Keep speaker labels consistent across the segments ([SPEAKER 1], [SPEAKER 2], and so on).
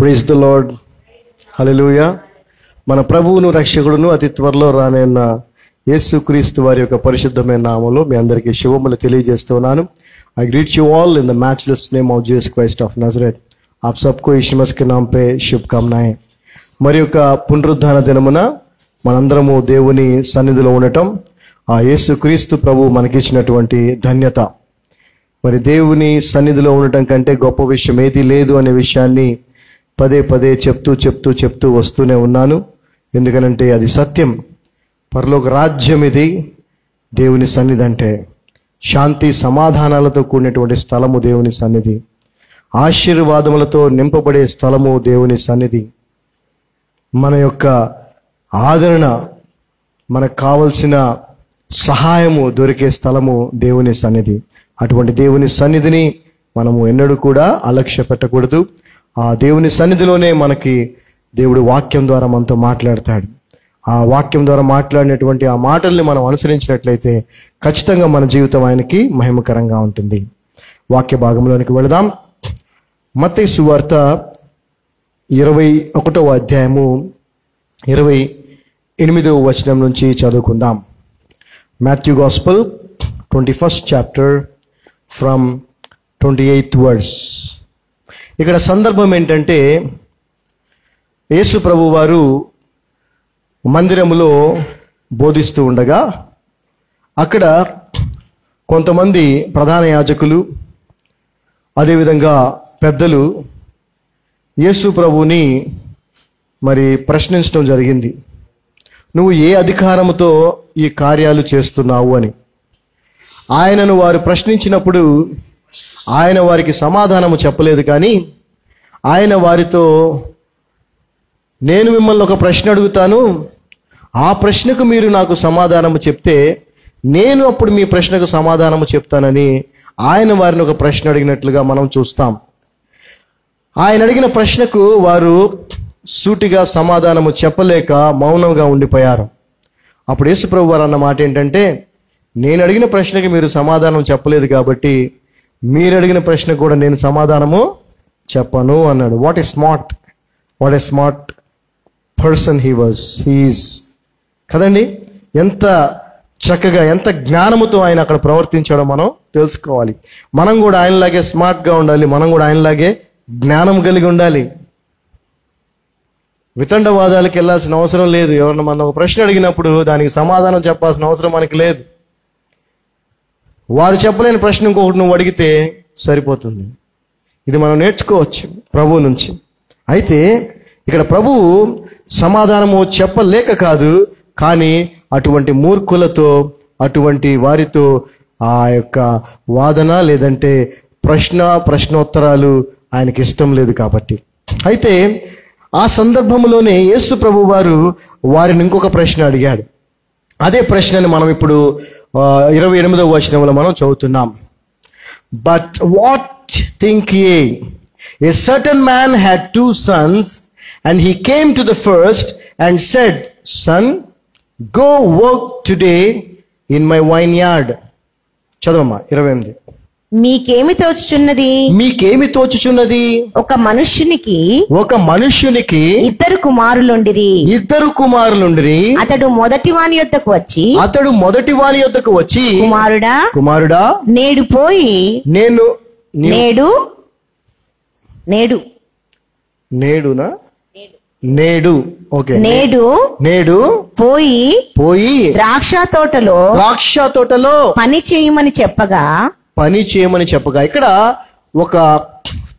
[SPEAKER 1] Praise the lord. హల్లెలూయా. మన ప్రభువును రక్షకుడును అతి త్వరలో రానున్న యేసుక్రీస్తు వారి యొక్క పరిశుద్ధమైన నామములో మీ అందరికీ శుభములు తెలియజేస్తున్నాను. I greet you all in the matchless name of Jesus Christ of Nazareth. आप सबको यीशु मसीह के नाम पे शुभकामनाएं. మరి యొక్క పునరుద్ధాన దినమున మనందరము దేవుని సన్నిధిలో ఉండటం ఆ యేసుక్రీస్తు ప్రభు మనకిచ్చినటువంటి ధన్యత. మరి దేవుని సన్నిధిలో ఉండటం కంటే గొప్ప విషయం ఏది లేదు అనే విషయాన్ని పదే పదే చెప్తూ వస్తూనే ఉన్నాను. ఎందుకనంటే అది సత్యం. పరలోక రాజ్యం ఇది. దేవుని సన్నిధి అంటే శాంతి సమాధానాలతో కూడినటువంటి స్థలము దేవుని సన్నిధి. ఆశీర్వాదములతో నింపబడే స్థలము దేవుని సన్నిధి. మన యొక్క ఆదరణ, మనకు కావలసిన సహాయము దొరికే స్థలము దేవుని సన్నిధి. అటువంటి దేవుని సన్నిధిని మనము ఎన్నడూ కూడా అలక్ష్య పెట్టకూడదు. ఆ దేవుని సన్నిధిలోనే మనకి దేవుడు వాక్యం ద్వారా మనతో మాట్లాడతాడు. ఆ వాక్యం ద్వారా మాట్లాడినటువంటి ఆ మాటల్ని మనం అనుసరించినట్లయితే ఖచ్చితంగా మన జీవితం ఆయనకి మహిమకరంగా ఉంటుంది. వాక్య భాగంలోనికి వెళదాం. మత్తయి సువార్త 21వ అధ్యాయము 28వ వచనం నుంచి చదువుకుందాం. Matthew gospel 21st chapter from 28th verse. ఇక్కడ సందర్భం ఏంటంటే, యేసు ప్రభు వారు మందిరములో బోధిస్తూ ఉండగా అక్కడ కొంతమంది ప్రధాన యాజకులు అదేవిధంగా పెద్దలు యేసు ప్రభుని మరి ప్రశ్నించడం జరిగింది. నువ్వు ఏ అధికారముతో ఈ కార్యాలు చేస్తున్నావు అని. ఆయనను వారు ప్రశ్నించినప్పుడు ఆయన వారికి సమాధానము చెప్పలేదు. కానీ ఆయన వారితో, నేను మిమ్మల్ని ఒక ప్రశ్న అడుగుతాను, ఆ ప్రశ్నకు మీరు నాకు సమాధానము చెప్తే నేను అప్పుడు మీ ప్రశ్నకు సమాధానము చెప్తానని ఆయన వారిని ఒక ప్రశ్న అడిగినట్లుగా మనం చూస్తాం. ఆయన అడిగిన ప్రశ్నకు వారు సూటిగా సమాధానము చెప్పలేక మౌనంగా ఉండిపోయారు. అప్పుడు యేసుప్రభు వారు అన్న మాట ఏంటంటే, నేను అడిగిన ప్రశ్నకి మీరు సమాధానం చెప్పలేదు కాబట్టి మీరు అడిగిన ప్రశ్నకు కూడా నేను సమాధానము చెప్పను అన్నాడు. What a smart person he is కదండి. ఎంత చక్కగా, ఎంత జ్ఞానముతో ఆయన అక్కడ ప్రవర్తించాడో మనం తెలుసుకోవాలి. మనం కూడా ఆయనలాగే స్మార్ట్గా ఉండాలి. మనం కూడా ఆయనలాగే జ్ఞానం కలిగి ఉండాలి. వితండవాదాలకు వెళ్ళాల్సిన అవసరం లేదు. ఎవరన్నా మనం ఒక ప్రశ్న అడిగినప్పుడు దానికి సమాధానం చెప్పాల్సిన అవసరం మనకి లేదు. వారు చెప్పలేని ప్రశ్న ఇంకొకటి నువ్వు అడిగితే సరిపోతుంది. ఇది మనం నేర్చుకోవచ్చు ప్రభువు నుంచి. అయితే ఇక్కడ ప్రభువు సమాధానము చెప్పలేక కాదు, కానీ అటువంటి మూర్ఖులతో, అటువంటి వారితో ఆ యొక్క వాదన లేదంటే ప్రశ్నోత్తరాలు ఆయనకి ఇష్టం లేదు కాబట్టి. అయితే ఆ సందర్భంలోనే యేసు ప్రభు వారు వారిని ఇంకొక ప్రశ్న అడిగాడు. అదే ప్రశ్నని మనం ఇప్పుడు 28వ వచనంలో మనం చదువుతున్నాం. But what think ye? A certain man had 2 sons, and he came to the first and said, Son, go work today in my vineyard. చదవమ్మా 28.
[SPEAKER 2] మీకేమి తోచుచున్నది? ఒక మనుష్యునికి 2 కుమారులుండిరి. అతడు మొదటి వాని యొద్దకు వచ్చి కుమారుడా నేడు పోయి నేడు పోయి ద్రాక్ష తోటలో పని చేయమని చెప్పగా ఇక్కడ ఒక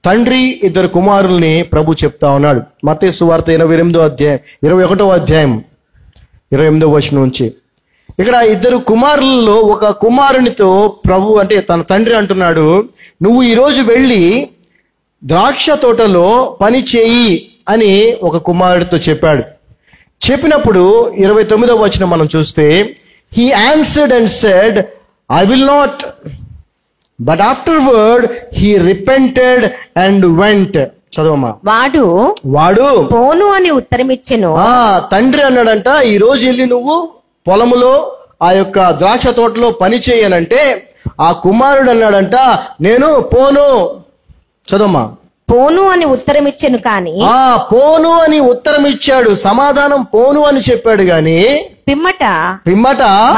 [SPEAKER 2] తండ్రి 2 కుమారుల్ని ప్రభు చెప్తా ఉన్నాడు. మత్తయి సువార్త 21వ అధ్యాయం 28వ వచనం నుంచి. ఇక్కడ 2 కుమారులలో ఒక కుమారునితో ప్రభు అంటే తన తండ్రి అంటున్నాడు, నువ్వు ఈరోజు వెళ్ళి ద్రాక్ష తోటలో పని చేయి అని ఒక కుమారుడితో చెప్పాడు. చెప్పినప్పుడు 29వ వచనం మనం చూస్తే, he answered and said, I will not. But afterward he repented and went. చదవమ్మా. వాడు పోను అని ఉత్తరమిచ్చెను.
[SPEAKER 1] తండ్రి అన్నాడంట, ఈ రోజు వెళ్ళి నువ్వు పొలములో ఆ యొక్క ద్రాక్ష తోటలో పని చేయనంటే ఆ కుమారుడు అన్నాడంట, నేను పోను. చదవమ్మా.
[SPEAKER 2] పోను అని ఉత్తరం ఇచ్చాను కానీ,
[SPEAKER 1] పోను అని ఉత్తరం ఇచ్చాడు, సమాధానం పోను అని చెప్పాడు గాని
[SPEAKER 2] పిమ్మట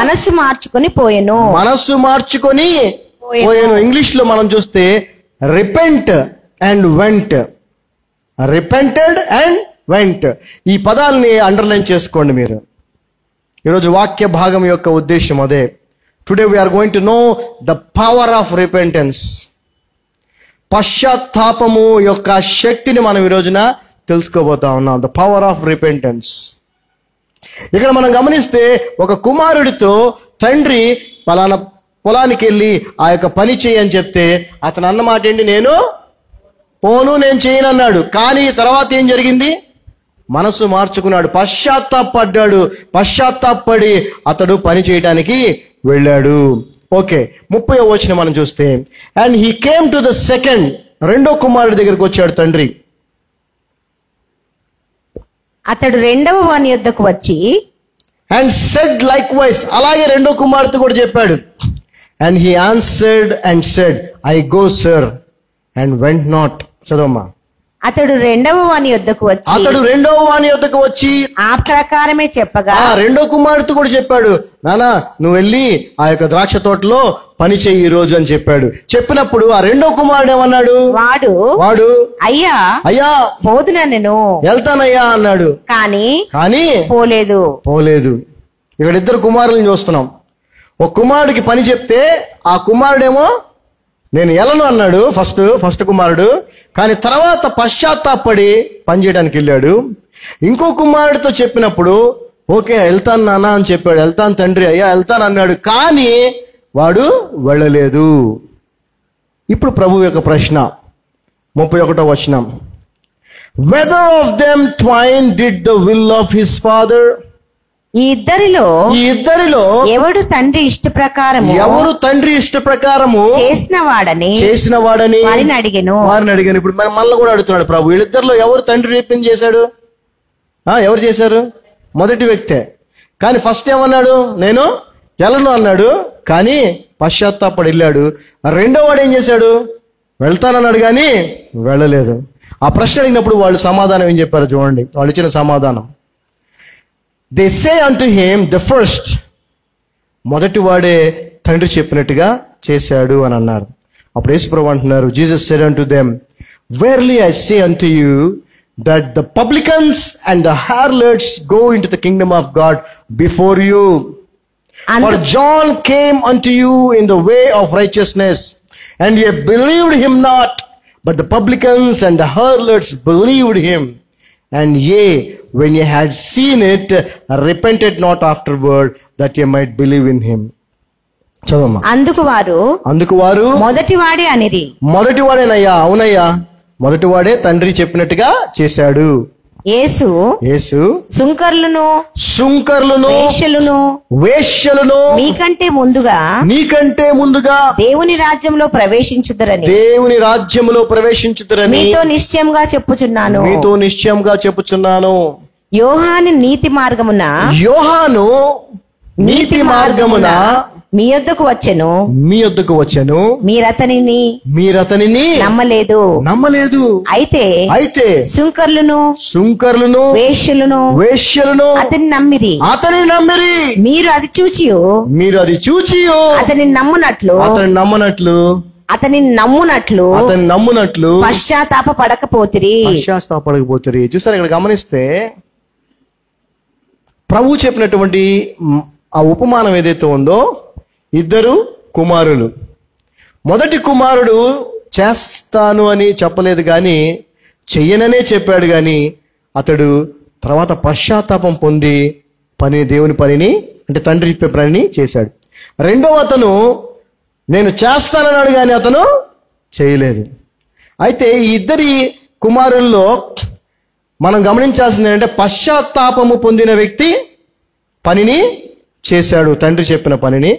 [SPEAKER 1] మనస్సు
[SPEAKER 2] మార్చుకొని పోయెను.
[SPEAKER 1] ఇంగ్లీష్ లో మనం చూస్తే repent and went, repented and went. ఈ పదాలని అండర్లైన్ చేసుకోండి మీరు. ఈరోజు వాక్య భాగం యొక్క ఉద్దేశం అదే. Today we are going to know the power of repentance. పశ్చాత్తాపము యొక్క శక్తిని మనం ఈ రోజున తెలుసుకోబోతా ఉన్నాం. The power of repentance. ఇక్కడ మనం గమనిస్తే ఒక కుమారుడితో తండ్రి పలానా పొలానికి వెళ్ళి ఆ యొక్క పని చేయని చెప్తే అతను అన్నమాట ఏంటి, నేను పోను, నేను చేయను అన్నాడు. కానీ తర్వాత ఏం జరిగింది? మనసు మార్చుకున్నాడు, పశ్చాత్తాపడ్డాడు. పశ్చాత్తాపడి అతడు పని చేయడానికి వెళ్ళాడు. ఓకే, 30వ వచనం మనం చూస్తే, and he came to the second, రెండో కుమారుడి దగ్గరికి వచ్చాడు తండ్రి.
[SPEAKER 2] అతడు రెండవ వాని యొద్దకు వచ్చి
[SPEAKER 1] అండ్ సెడ్ లైక్ వైస్, అలాగే రెండో కుమార్తె కూడా చెప్పాడు. And he answered and said, I go sir and went not. చదవమ్మా.
[SPEAKER 2] అతడు రెండవ వాని యొద్దకు వచ్చి ఆ ప్రకారమే చెప్పగా,
[SPEAKER 1] రెండో కుమారుడు కూడా చెప్పాడు, నానా నువ్వు వెళ్ళి ఆ యొక్క ద్రాక్ష తోటలో పని చెయ్యి ఈ రోజు అని చెప్పాడు. చెప్పినప్పుడు ఆ రెండో కుమారుడు ఏమన్నాడు? వాడు
[SPEAKER 2] అయ్యా పోదునా, నేను
[SPEAKER 1] వెళ్తానయ్యా అన్నాడు. కానీ పోలేదు. ఇక్కడ ఇద్దరు కుమారులను చూస్తున్నాం. ఒక కుమారుడికి పని చెప్తే ఆ కుమారుడేమో నేను వెళ్ళను అన్నాడు, ఫస్ట్ కుమారుడు. కానీ తర్వాత పశ్చాత్తాపడి పని చేయడానికి వెళ్ళాడు. ఇంకో కుమారుడితో చెప్పినప్పుడు ఓకే వెళ్తాను నాన్న అని చెప్పాడు, వెళ్తాను తండ్రి, అయ్యా వెళ్తాను అన్నాడు. కానీ వాడు వెళ్ళలేదు. ఇప్పుడు ప్రభు యొక్క ప్రశ్న, 31వ వచనం, whether of them twain did the will of his father.
[SPEAKER 2] ఈ ఇద్దరిలో ఎవరు తండ్రి ఇష్ట ప్రకారము చేసిన వాడని వారిని అడిగాను.
[SPEAKER 1] ఇప్పుడు మనల్ని కూడా అడుగుతున్నాడు ప్రభు, వీళ్ళిద్దరిలో ఎవరు తండ్రి రేపింగ్ చేశాడు? ఎవరు చేశారు? మొదటి వ్యక్తే. కానీ ఫస్ట్ ఏమన్నాడు? నేను వెళ్ళను అన్నాడు. కానీ పశ్చాత్తాపడి వెళ్ళాడు. రెండో వాడు ఏం చేశాడు? వెళ్తానన్నాడు కానీ వెళ్ళలేదు. ఆ ప్రశ్న అడిగినప్పుడు వాళ్ళు సమాధానం ఏం చెప్పారు చూడండి. వాళ్ళు ఇచ్చిన సమాధానం, they say unto him the first, మొదటి వాడే తండ్రి చెప్పినట్టుగా చేశాడు అని అన్నారు. అప్పుడు యేసుప్రభువు అంటున్నారు, Jesus said unto them, verily I say unto you that the publicans and the harlots go into the kingdom of God before you. For John came unto you in the way of righteousness, and ye believed him not, but the publicans and the harlots believed him. And ye, when ye had seen it, repented not afterward, that ye might believe in him. చదవమ్మా. అందుకు వారు
[SPEAKER 2] మొదటివాడే అనిరి.
[SPEAKER 1] మొదటివాడేనయ్యా, అవునయ్యా, మొదటివాడే తండ్రి చెప్పినట్టుగా చేశాడు. యేసు
[SPEAKER 2] సుంకర్లను వేశ్యలను మీకంటే ముందుగా దేవుని రాజ్యంలో ప్రవేశించుదురని మీతో నిశ్చయంగా చెప్పుచున్నాను. యోహాను నీతి మార్గమున మీ యొద్దకు వచ్చెను, మీరతనిని నమ్మలేదు. అయితే సుంకర్లను వేశ్యలను అతని నమ్మిరి. మీరు అది చూచి అతని నమ్మునట్లు పశ్చాత్తాప పడకపోతిరి.
[SPEAKER 1] చూసారు, ఇక్కడ గమనిస్తే ప్రభు చెప్పినటువంటి ఆ ఉపమానం ఏదైతే ఉందో, ఇద్దరు కుమారులు. మొదటి కుమారుడు చేస్తాను అని చెప్పలేదు కానీ చెయ్యననే చెప్పాడు. కానీ అతడు తర్వాత పశ్చాత్తాపం పొంది దేవుని పనిని, అంటే తండ్రి చెప్పే పనిని చేశాడు. రెండవ అతను నేను చేస్తానన్నాడు కానీ అతను చేయలేదు. అయితే ఈ ఇద్దరి కుమారుల్లో మనం గమనించాల్సింది ఏంటంటే, పశ్చాత్తాపము పొందిన వ్యక్తి పనిని చేశాడు, తండ్రి చెప్పిన పనిని.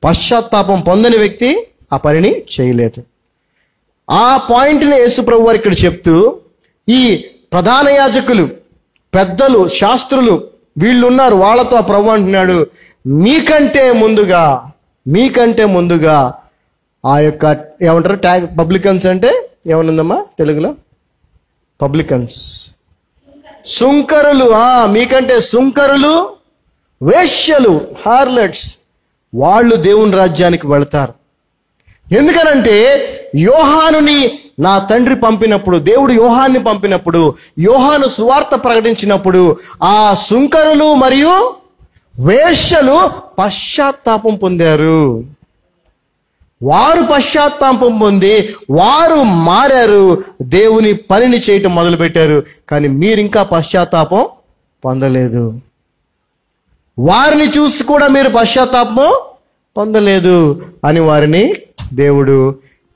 [SPEAKER 1] పశ్చాత్తాపం పొందని వ్యక్తి ఆ పనిని చేయలేదు. ఆ పాయింట్ని యేసుప్రభు వారు ఇక్కడ చెప్తూ, ఈ ప్రధాన యాజకులు, పెద్దలు, శాస్త్రులు వీళ్ళు ఉన్నారు, వాళ్ళతో ఆ ప్రభు అంటున్నాడు, మీకంటే ముందుగా ఆ యొక్క ఏమంటారు పబ్లికన్స్ అంటే ఏమనుందమ్మా తెలుగులో? పబ్లికన్స్, సుంకరులు, మీకంటే సుంకరులు, వేశ్యలు, హార్లెట్స్, వాళ్ళు దేవుని రాజ్యానికి వెళతారు. ఎందుకనంటే యోహానుని నా తండ్రి పంపినప్పుడు, దేవుడు యోహాన్ని పంపినప్పుడు, యోహాను సువార్త ప్రకటించినప్పుడు ఆ సుంకరులు మరియు వేశ్యలు పశ్చాత్తాపం పొందారు. వారు పశ్చాత్తాపం పొంది వారు మారారు, దేవుని పనిని చేయటం మొదలుపెట్టారు. కానీ మీరింకా పశ్చాత్తాపం పొందలేదు. వారిని చూసి కూడా మీరు పశ్చాత్తాపం పొందలేదు అని వారిని దేవుడు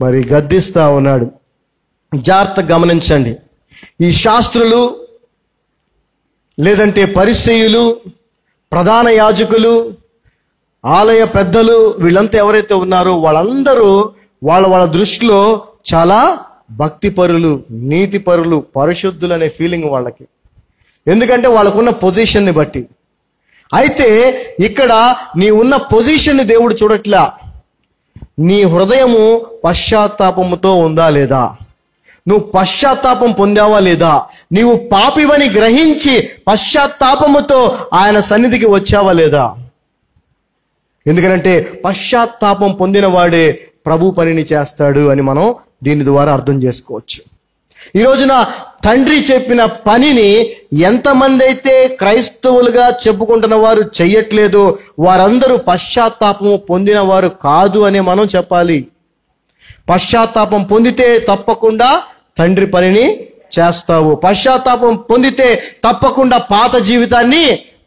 [SPEAKER 1] మరి గద్దిస్తా ఉన్నాడు. జాగ్రత్తగా గమనించండి. ఈ శాస్త్రులు లేదంటే పరిసయ్యులు, ప్రధాన యాజకులు, ఆలయ పెద్దలు, వీళ్ళంతా ఎవరైతే ఉన్నారో వాళ్ళందరూ వాళ్ళ దృష్టిలో చాలా భక్తిపరులు, నీతిపరులు, పరిశుద్ధులు అనే ఫీలింగ్ వాళ్ళకి. ఎందుకంటే వాళ్ళకున్న పొజిషన్ని బట్టి. అయితే ఇక్కడ నీ ఉన్న పొజిషన్ని దేవుడు చూడట్లా, నీ హృదయము పశ్చాత్తాపముతో ఉందా లేదా, నువ్వు పశ్చాత్తాపం పొందావా లేదా, నీవు పాపివని గ్రహించి పశ్చాత్తాపముతో ఆయన సన్నిధికి వచ్చావా లేదా. ఎందుకంటే పశ్చాత్తాపం పొందిన వాడే ప్రభు పనిని చేస్తాడు అని మనం దీని ద్వారా అర్థం చేసుకోవచ్చు. ఈ రోజున తండ్రి చెప్పిన పనిని ఎంతమంది అయితే క్రైస్తవులుగా చెప్పుకుంటున్న వారు చెయ్యట్లేదో వారందరూ పశ్చాత్తాపము పొందిన వారు కాదు అని మనం చెప్పాలి. పశ్చాత్తాపం పొందితే తప్పకుండా తండ్రి పనిని చేస్తావు. పశ్చాత్తాపం పొందితే తప్పకుండా పాత జీవితాన్ని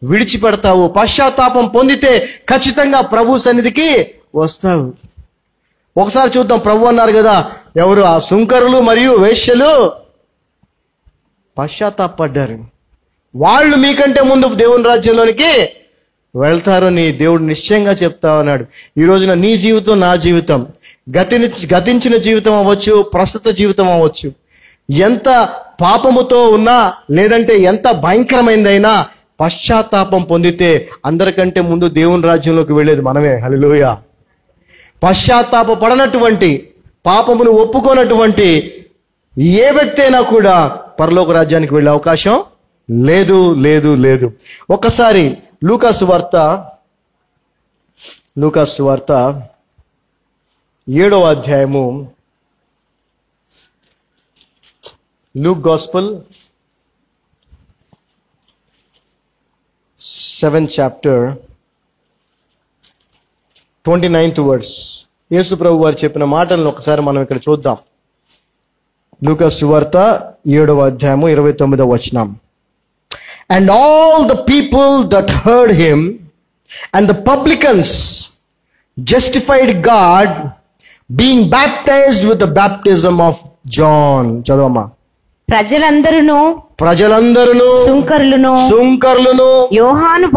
[SPEAKER 1] విడిచిపెడతావు. పశ్చాత్తాపం పొందితే ఖచ్చితంగా ప్రభు సన్నిధికి వస్తావు. ఒకసారి చూద్దాం. ప్రభు అన్నారు కదా, ఎవరు ఆ సుంకరులు మరియు వేశ్యలు పశ్చాత్తాపడ్డారు, వాళ్ళు మీకంటే ముందు దేవుని రాజ్యంలోనికి వెళ్తారు అని దేవుడు నిశ్చయంగా చెప్తా ఉన్నాడు. ఈ రోజున నీ జీవితం, నా జీవితం, గతించిన జీవితం అవ్వచ్చు, ప్రస్తుత జీవితం అవ్వచ్చు, ఎంత పాపముతో ఉన్నా లేదంటే ఎంత భయంకరమైందైనా పశ్చాత్తాపం పొందితే అందరికంటే ముందు దేవుని రాజ్యంలోకి వెళ్ళేది మనమే. హల్లెలూయా. పశ్చాత్తాప పడనటువంటి, పాపమును ఒప్పుకోనటువంటి ఏ వ్యక్తి అయినా కూడా పరలోక రాజ్యానికి వెళ్ళే అవకాశం లేదు లేదు లేదు. ఒకసారి లూకాసు వార్త 7వ అధ్యాయము, Luke gospel 7th chapter 29th verse. యేసు ప్రభు వారు చెప్పిన మాటలను ఒకసారి మనం ఇక్కడ చూద్దాం. లూకా సువార్త 7వ అధ్యాయము 29వ వచనం. And all the people that heard him and the publicans justified God, being baptized with the baptism of John. చదవమ్మా. ప్రజలందరూ సుంకరులను యోహాను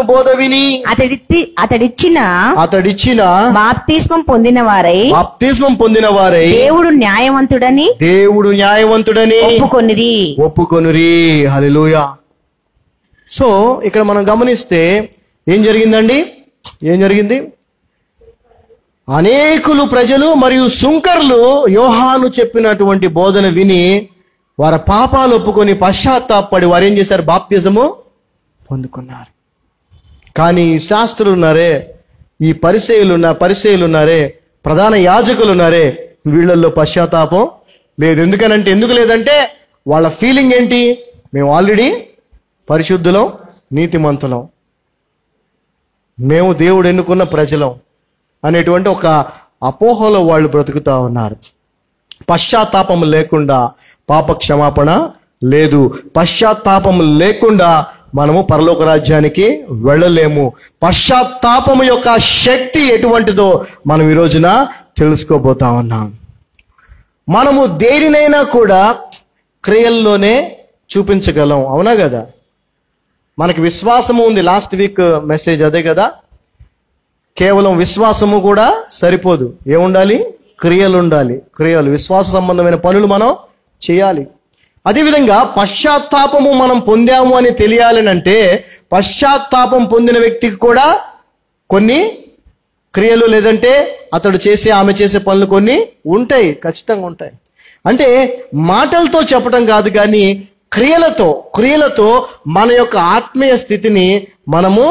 [SPEAKER 1] బోధ విని అతడిచ్చిన బాప్తిస్మం పొందిన వారై దేవుడు న్యాయవంతుడని ఒప్పుకొనిరి. హల్లెలూయా. సో ఇక్కడ మనం గమనిస్తే ఏం జరిగింది? అనేకులు ప్రజలు మరియు సుంకర్లు యోహాను చెప్పినటువంటి బోధన విని వారి పాపాలు ఒప్పుకొని పశ్చాత్తాపడి వారు ఏం చేశారు? బాప్తిజము పొందుకున్నారు. కానీ ఈ శాస్త్రులు ఉన్నారే, ఈ పరిసయ్యులు ఉన్నారే, ప్రధాన యాజకులు ఉన్నారే, వీళ్ళల్లో పశ్చాత్తాపం లేదు. ఎందుకు లేదంటే వాళ్ళ ఫీలింగ్ ఏంటి? మేము ఆల్రెడీ పరిశుద్ధులం, నీతిమంతులం, మేము దేవుడు ఎన్నుకున్న ప్రజలం అనేటువంటి ఒక అపోహలో వాళ్ళు బ్రతుకుతా ఉన్నారు. పశ్చాత్తాపం లేకుండా పాప క్షమాపణ లేదు. పశ్చాత్తాపం లేకుండా మనము పరలోక రాజ్యానికి వెళ్ళలేము. పశ్చాత్తాపము యొక్క శక్తి ఎటువంటిదో మనం ఈ రోజున తెలుసుకోబోతా ఉన్నాం. మనము దేనినైనా కూడా క్రియల్లోనే చూపించగలం. అవునా కదా? మనకి విశ్వాసము ఉంది. లాస్ట్ వీక్ మెసేజ్ అదే కదా. కేవలం విశ్వాసము కూడా సరిపోదు, ఏముండాలి? క్రియలు ఉండాలి. క్రియలు, విశ్వాస సంబంధమైన పనులు మనం చేయాలి. అదేవిధంగా పశ్చాత్తాపము మనం పొందాము అని తెలియాలనంటే పశ్చాత్తాపం పొందిన వ్యక్తికి కూడా కొన్ని క్రియలు లేదంటే అతడు చేసే, ఆమె చేసే పనులు కొన్ని ఉంటాయి, ఖచ్చితంగా ఉంటాయి. అంటే మాటలతో చెప్పడం కాదు, కానీ క్రియలతో మన యొక్క ఆత్మీయ స్థితిని మనము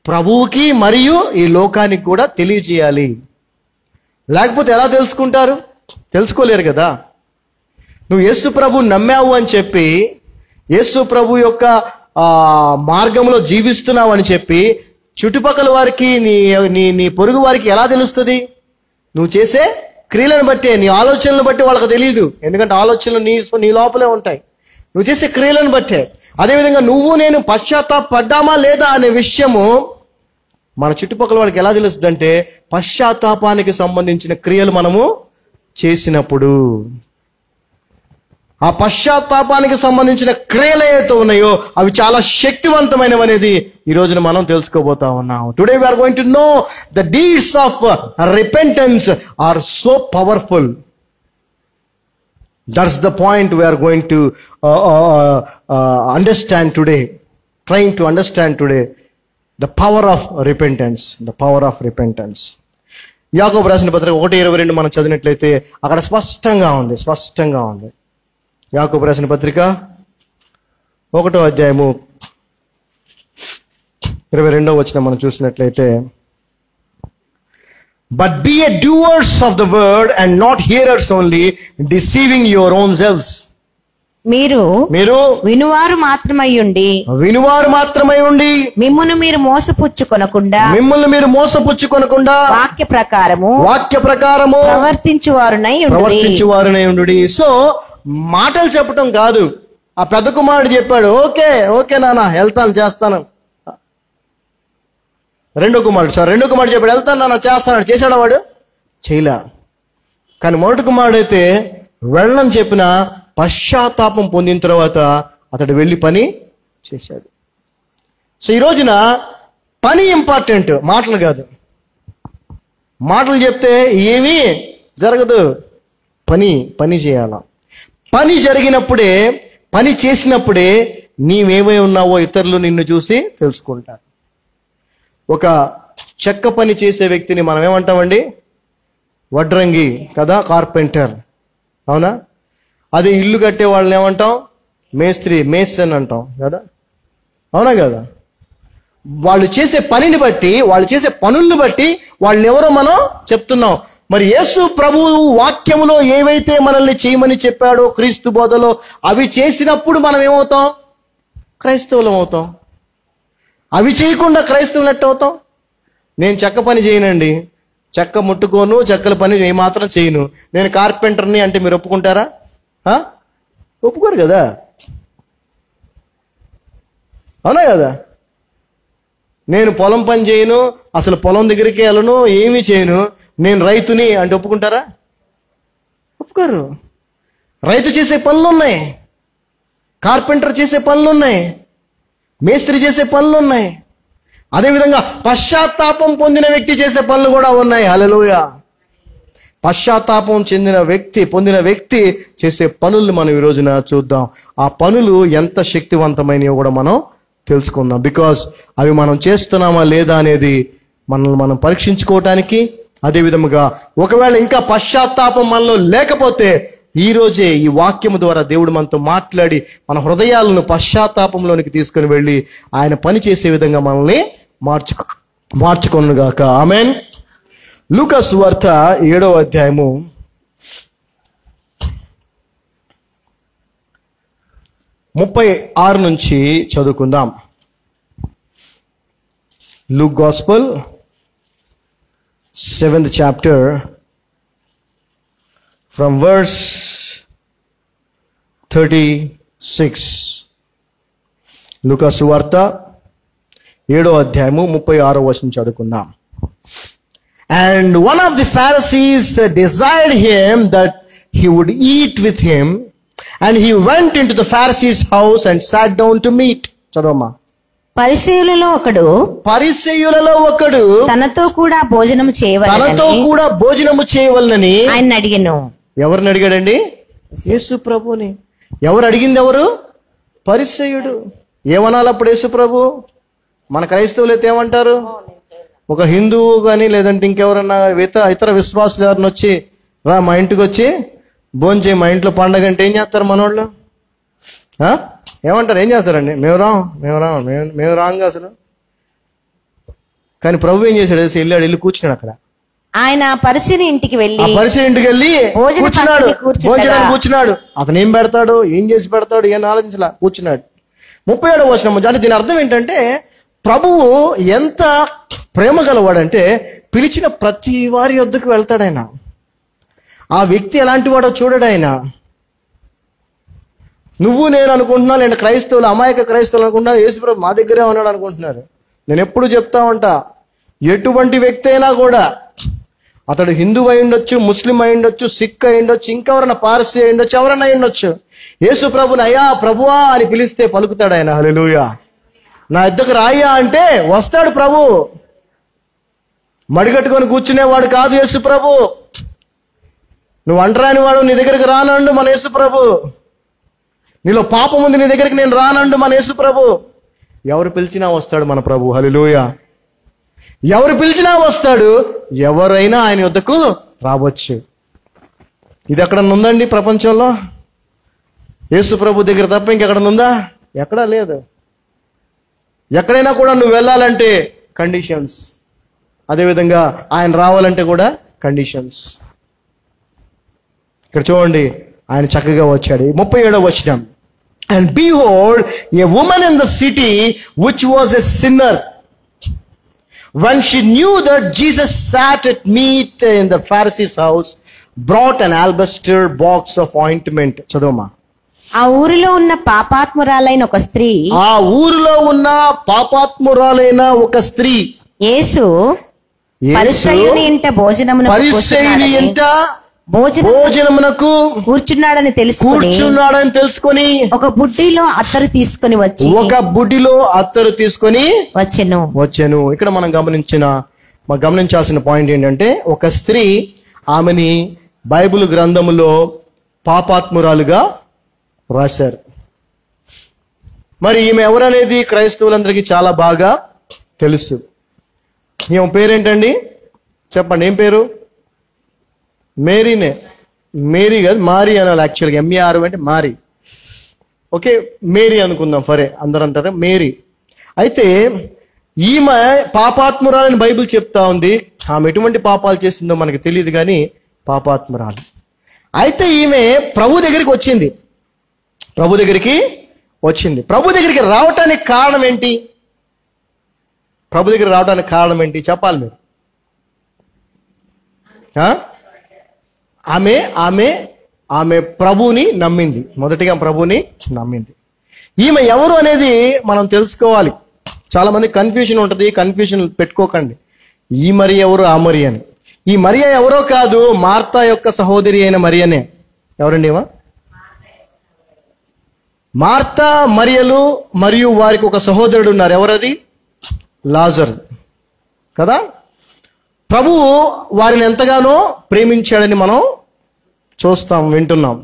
[SPEAKER 1] ప్రభువుకి మరియు ఈ లోకానికి కూడా తెలియజేయాలి. లేకపోతే ఎలా తెలుసుకుంటారు? తెలుసుకోలేరు కదా. నువ్వు యేసు ప్రభు నమ్మావు అని చెప్పి, యేసు ప్రభు యొక్క మార్గంలో జీవిస్తున్నావు అని చెప్పి చుట్టుపక్కల వారికి, నీ పొరుగు వారికి ఎలా తెలుస్తుంది? నువ్వు చేసే క్రియలను బట్టే, నీ ఆలోచనలను బట్టి వాళ్ళకి తెలియదు. ఎందుకంటే ఆలోచనలు నీ లోపలే ఉంటాయి. నువ్వు చేసే క్రియలను బట్టే. అదేవిధంగా నువ్వు నేను పశ్చాత్తాపడ్డామా లేదా అనే విషయము మన చుట్టుపక్కల వాళ్ళకి ఎలా తెలుస్తుంది అంటే, పశ్చాత్తాపానికి సంబంధించిన క్రియలు మనము చేసినప్పుడు. ఆ పశ్చాత్తాపానికి సంబంధించిన క్రియలు ఏవైతే ఉన్నాయో అవి చాలా శక్తివంతమైనవి అనేది ఈ రోజున మనం తెలుసుకోబోతా ఉన్నాం. Today we are going to know the deeds of repentance are so powerful. That's the point we are going to understand today, trying to understand today the power of repentance, the power of repentance. Yakobu రాసిన పత్రిక 1:22 మనం చదివినట్లయితే అక్కడ స్పష్టంగా ఉంది. యాకోబు రాసిన పత్రిక 1:22 మనం చూసినట్లయితే, but be a doers of the word and not hearers only, deceiving your own selves.
[SPEAKER 2] మీరు వినువారు మాత్రమై ఉండి మిమ్మును మీరు మోసపుచ్చుకొనకుండా వాక్య ప్రకారము
[SPEAKER 1] ప్రవర్తించువారునై ఉండుడి. సో మాటలు చెప్పటం కాదు. ఆ పెద్ద కుమారుడు చెప్పాడు, ఓకే నాన్న వెళ్తాను చేస్తాను. రెండో కుమారుడు చెప్పాడు, వెళ్తాను నాన్న చేస్తాను. చేశాడు వాడు? చేయలే. కానీ మొదటి కుమారుడు అయితే వెళ్ళని చెప్పిన పశ్చాత్తాపం పొందిన తర్వాత అతడు వెళ్ళి పని చేశాడు. సో ఈ రోజున పని ఇంపార్టెంట్, మాటలు కాదు. మాటలు చెప్తే ఏమీ జరగదు. పని చేయాల. పని జరిగినప్పుడే, పని చేసినప్పుడే నీవేమై ఉన్నావో ఇతరులు నిన్ను చూసి తెలుసుకుంటారు. ఒక చెక్క పని చేసే వ్యక్తిని మనం ఏమంటామండి? వడ్రంగి కదా, కార్పెంటర్. అవునా? అదే ఇల్లు కట్టే వాళ్ళని ఏమంటాం? మేసన్ అంటాం కదా. అవునా కదా? వాళ్ళు చేసే పనిని బట్టి, వాళ్ళు చేసే పనుల్ని బట్టి వాళ్ళని ఎవరో మనం చెప్తున్నాం. మరి యేసు ప్రభువు వాక్యములో ఏవైతే మనల్ని చేయమని చెప్పాడో క్రీస్తు బోధలో అవి చేసినప్పుడు మనం ఏమవుతాం? క్రైస్తవులం అవుతాం. అవి చేయకుండా క్రైస్తవులు ఎట్ట అవుతాం? నేను చెక్క పని చేయనండి, చెక్క ముట్టుకోను, చెక్కల పని ఏమాత్రం చేయను, నేను కార్పెంటర్ని అంటే మీరు ఒప్పుకుంటారా? ఒప్పుకోరు కదా. అవునా కదా? నేను పొలం పని చేయను, అసలు పొలం దగ్గరికి వెళ్ళను, ఏమీ చేయను, నేను రైతుని అంటే ఒప్పుకుంటారా? ఒప్పుకోరు. రైతు చేసే పనులు ఉన్నాయి, కార్పెంటర్ చేసే పనులు ఉన్నాయి, మేస్త్రి చేసే పనులు ఉన్నాయి. అదేవిధంగా పశ్చాత్తాపం పొందిన వ్యక్తి చేసే పనులు కూడా ఉన్నాయి. హల్లెలూయా. పశ్చాత్తాపం పొందిన వ్యక్తి చేసే పనుల్ని మనం ఈ రోజున చూద్దాం. ఆ పనులు ఎంత శక్తివంతమైనవో కూడా మనం తెలుసుకుందాం. బికాస్ అవి మనం చేస్తున్నామా లేదా అనేది మనల్ని మనం పరీక్షించుకోవటానికి, అదేవిధముగా ఒకవేళ ఇంకా పశ్చాత్తాపం మనలో లేకపోతే ఈ రోజే ఈ వాక్యము ద్వారా దేవుడు మనతో మాట్లాడి మన హృదయాలను పశ్చాత్తాపంలోనికి తీసుకుని వెళ్ళి ఆయన పని చేసే విధంగా మనల్ని మార్చుకొనుగాక. ఆమేన్. లూకా సువార్త 7వ అధ్యాయము 36 నుంచి చదువుకుందాం. Luke gospel 7th chapter from verse 36. లూకా సువార్త 7వ అధ్యాయము 36వ వచనం చదువుకుందాం. And one of the Pharisees desired him that he would eat with him, and he went into the Pharisee's house and sat down to meat. చదవమ్మా.
[SPEAKER 2] పరిసయ్యులలో ఒకడు తనతో కూడా భోజనము చేయవలనని ఆయన అడిగెను.
[SPEAKER 1] ఎవరిని అడిగాడండి? యేసు ప్రభుని. ఎవరు అడిగింది? ఎవరు? పరిసయ్యుడు. ఏమనాలి అప్పుడు యేసు ప్రభు? మన క్రైస్తవులు అయితే ఏమంటారు? ఒక హిందువు కానీ లేదంటే ఇంకెవరన్నా ఇతర విశ్వాసులు ఎవరిని వచ్చి రా మా ఇంటికి వచ్చి భోంచే మా ఇంట్లో పండగ అంటే ఏం చేస్తారు మనోళ్ళు? ఏమంటారు? ఏం చేస్తారండి? మేము రాంగా అసలు. కానీ ప్రభు ఏం చేశాడు? వెళ్ళి కూర్చున్నాడు అక్కడ.
[SPEAKER 2] ఆయన పరిశీలి ఇంటికి వెళ్ళి
[SPEAKER 1] భోజనానికి కూర్చున్నాడు. అతను ఏం పెడతాడు, ఏం చేసి పెడతాడు, ఏం ఆలోచించలా, కూర్చున్నాడు. 37వ వచనం. అంటే దీని అర్థం ఏంటంటే ప్రభువు ఎంత ప్రేమ గలవాడంటే పిలిచిన ప్రతి వారి వద్దకు వెళ్తాడు ఆయన. ఆ వ్యక్తి ఎలాంటి వాడో చూడడు ఆయన. నువ్వు నేను అనుకుంటున్నా, నేను క్రైస్తవులు, అమాయక క్రైస్తవులు అనుకుంటున్నా, యేసుప్రభు మా దగ్గరే ఉన్నాడు అనుకుంటున్నారు. నేను ఎప్పుడు చెప్తా ఉంటా, ఎటువంటి వ్యక్తి అయినా కూడా, అతడు హిందూ అయి ఉండొచ్చు, ముస్లిం అయి ఉండొచ్చు, సిక్ అయి ఉండొచ్చు, ఇంకెవరన్నా పార్సీ అయి ఉండొచ్చు, ఎవరన్నా అయి ఉండొచ్చు, యేసు ప్రభుని అయ్యా ప్రభువా అని పిలిస్తే పలుకుతాడు ఆయన. హల్లెలూయా. నా ఇద్దరికి రాయ్యా అంటే వస్తాడు ప్రభు. మడిగట్టుకొని కూర్చునేవాడు కాదు యేసు ప్రభు. నువ్వు అంటరాని వాడు, నీ దగ్గరికి రానండు మన యేసు ప్రభు. నీలో పాపం ఉంది, నీ దగ్గరికి నేను రానండు మన యేసు ప్రభు. ఎవరు పిలిచినా వస్తాడు మన ప్రభు. హల్లెలూయా. ఎవరు పిలిచినా వస్తాడు, ఎవరైనా ఆయన వద్దకు రావచ్చు. ఇది ఎక్కడన్నా ఉందండి ప్రపంచంలో? యేసు ప్రభు దగ్గర తప్ప ఇంకెక్కడ ఉందా? ఎక్కడా లేదు. ఎక్కడైనా కూడా నువ్వు వెళ్ళాలంటే కండిషన్స్, అదేవిధంగా ఆయన రావాలంటే కూడా కండిషన్స్. ఇక్కడ చూడండి, ఆయన చక్కగా వచ్చాడు. 37వ వచనం. And behold, a woman in the city which was a sinner, when she knew that Jesus sat at meat in the Pharisee's house, brought an alabaster box of ointment. చదవమా.
[SPEAKER 2] ఆ ఊరిలో ఉన్న పాపాత్మురాలైన ఒక స్త్రీ, యేసు పరిసయ్యుని ఇంట భోజనమునకు కూర్చున్నాడని తెలుసుకొని ఒక బుడ్డిలో అత్తరు తీసుకొని
[SPEAKER 1] వచ్చెను. ఇక్కడ మనం గమనించాల్సిన పాయింట్ ఏంటంటే, ఒక స్త్రీ, ఆమెని బైబిల్ గ్రంథములో పాపాత్మురాలుగా రాశారు. మరి ఈమె ఎవరనేది క్రైస్తవులందరికీ చాలా బాగా తెలుసు. ఈమె పేరేంటండి? చెప్పండి, ఏం పేరు? మేరీనే. మేరీ కాదు, మారీ అనాలి యాక్చువల్గా. MAR అంటే మారీ. ఓకే, మేరీ అనుకుందాం. సరే, అందరూ అంటారు మేరీ. అయితే ఈమె పాపాత్మురాలని బైబిల్ చెప్తా ఉంది. ఆమె ఎటువంటి పాపాలు చేసిందో మనకు తెలియదు, కానీ పాపాత్మురాలు. అయితే ఈమె ప్రభు దగ్గరికి వచ్చింది. ప్రభు దగ్గరికి రావటానికి కారణం ఏంటి? చెప్పాలి మీరు. ఆమె ప్రభువుని నమ్మింది. మొదటిగా ప్రభువుని నమ్మింది. ఈమె ఎవరు అనేది మనం తెలుసుకోవాలి. చాలా మంది కన్ఫ్యూజన్ ఉంటుంది. కన్ఫ్యూజన్ పెట్టుకోకండి. ఈ మరి ఎవరు, ఆ మరి అని. ఈ మరియ ఎవరో కాదు, మార్తా యొక్క సహోదరి అయిన మరియనే. ఎవరండి ఈమె? మార్తా మరియలు మరియు వారికి ఒక సహోదరుడు ఉన్నారు. ఎవరది? లాజరు కదా. ప్రభువు వారిని ఎంతగానో ప్రేమించాడని మనం చూస్తాం, వింటున్నాం.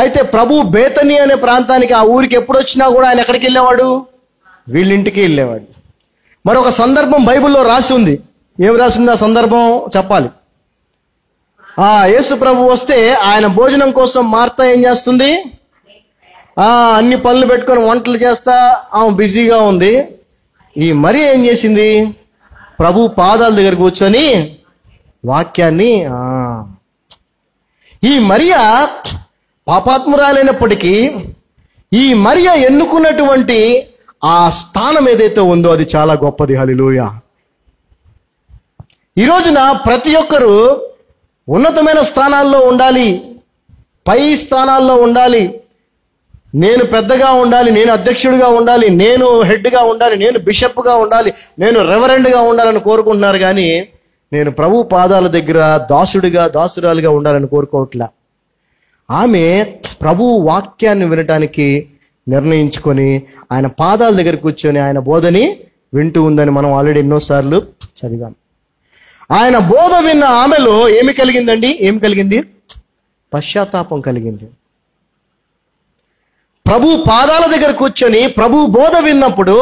[SPEAKER 1] అయితే ప్రభు బేతనీ అనే ప్రాంతానికి, ఆ ఊరికి ఎప్పుడు వచ్చినా కూడా ఆయన ఎక్కడికి వెళ్ళేవాడు? వీళ్ళింటికి వెళ్ళేవాడు. మరొక సందర్భం బైబిల్లో రాసి ఉంది. ఏం రాసింది ఆ సందర్భం చెప్పాలి. యేసు ప్రభు వస్తే ఆయన భోజనం కోసం మార్తా ఏం చేస్తుంది? అన్ని పనులు పెట్టుకొని వంటలు చేస్తా ఆమె బిజీగా ఉంది. ఈ మరి ఏం చేసింది? ప్రభు పాదాల దగ్గర కూర్చొని వాక్యాన్ని. ఈ మరియా పాపాత్మురాలైనప్పటికీ ఈ మరియా ఎన్నుకున్నటువంటి ఆ స్థానం ఏదైతే ఉందో అది చాలా గొప్పది. హల్లెలూయా. ఈ రోజున ప్రతి ఒక్కరూ ఉన్నతమైన స్థానాల్లో ఉండాలి, పై స్థానాల్లో ఉండాలి. నేను పెద్దగా ఉండాలి, నేను అధ్యక్షుడిగా ఉండాలి, నేను హెడ్గా ఉండాలి, నేను బిషప్గా ఉండాలి, నేను రెవరెండ్గా ఉండాలని కోరుకుంటున్నారు. కానీ నేను ప్రభు పాదాల దగ్గర దాసురాలుగా ఉండాలని కోరుకోవట్లా. ఆమె ప్రభు వాక్యాన్ని వినటానికి నిర్ణయించుకొని ఆయన పాదాల దగ్గర కూర్చొని ఆయన బోధని వింటూ ఉందని మనం ఆల్రెడీ ఎన్నోసార్లు చదివాం. ఆయన బోధ విన్న ఆమెలో ఏమి కలిగింది? పశ్చాత్తాపం కలిగింది. ప్రభు పాదాల దగ్గర కూర్చొని ప్రభు బోధ విన్నప్పుడు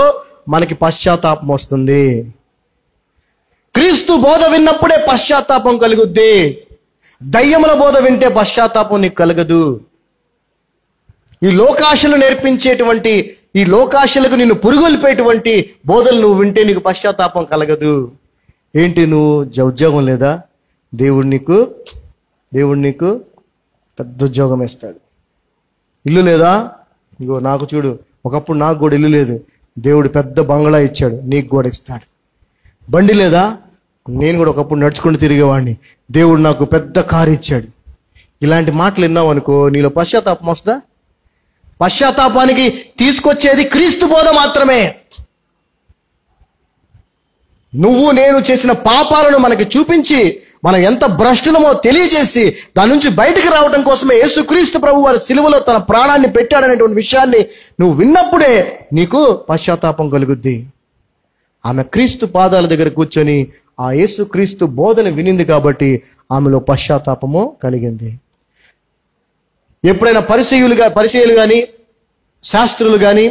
[SPEAKER 1] మనకి పశ్చాత్తాపం వస్తుంది. క్రీస్తు బోధ విన్నప్పుడే పశ్చాత్తాపం కలుగుద్ది. దయ్యముల బోధ వింటే పశ్చాత్తాపం నీకు కలగదు. ఈ లోకాశలు నేర్పించేటువంటి, ఈ లోకాశలకు నిన్ను పురుగొల్పేటువంటి బోధలు నువ్వు వింటే నీకు పశ్చాత్తాపం కలగదు. ఏంటి, నువ్వు ఉద్యోగం లేదా? దేవుడు నీకు పెద్ద ఉద్యోగం ఇస్తాడు. ఇల్లు లేదా? ఇగో నాకు చూడు, ఒకప్పుడు నాకు కూడా ఇల్లు లేదు, దేవుడు పెద్ద బంగ్లా ఇచ్చాడు, నీకు కూడా ఇస్తాడు. బండి లేదా? నేను కూడా ఒకప్పుడు నడుచుకుంటూ తిరిగేవాడిని, దేవుడు నాకు పెద్ద కారు ఇచ్చాడు. ఇలాంటి మాటలు విన్నావు అనుకో, నీలో పశ్చాత్తాపం వస్తుందా? పశ్చాత్తాపానికి తీసుకొచ్చేది క్రీస్తు బోధ మాత్రమే. నువ్వు నేను చేసిన పాపాలను మనకి చూపించి, మనం ఎంత భ్రష్టులమో తెలియజేసి, దాని నుంచి బయటకు రావడం కోసమే యేసుక్రీస్తు ప్రభు వారి సిలువలో తన ప్రాణాన్ని పెట్టాడనేటువంటి విషయాన్ని నువ్వు విన్నప్పుడే నీకు పశ్చాత్తాపం కలుగుద్ది. ఆమె క్రీస్తు పాదాల దగ్గర కూర్చొని ఆ యేసుక్రీస్తు బోధన వినింది కాబట్టి ఆమెలో పశ్చాత్తాపము కలిగింది. ఎప్పుడైనా పరిసయ్యులు కానీ, శాస్త్రులు కానీ,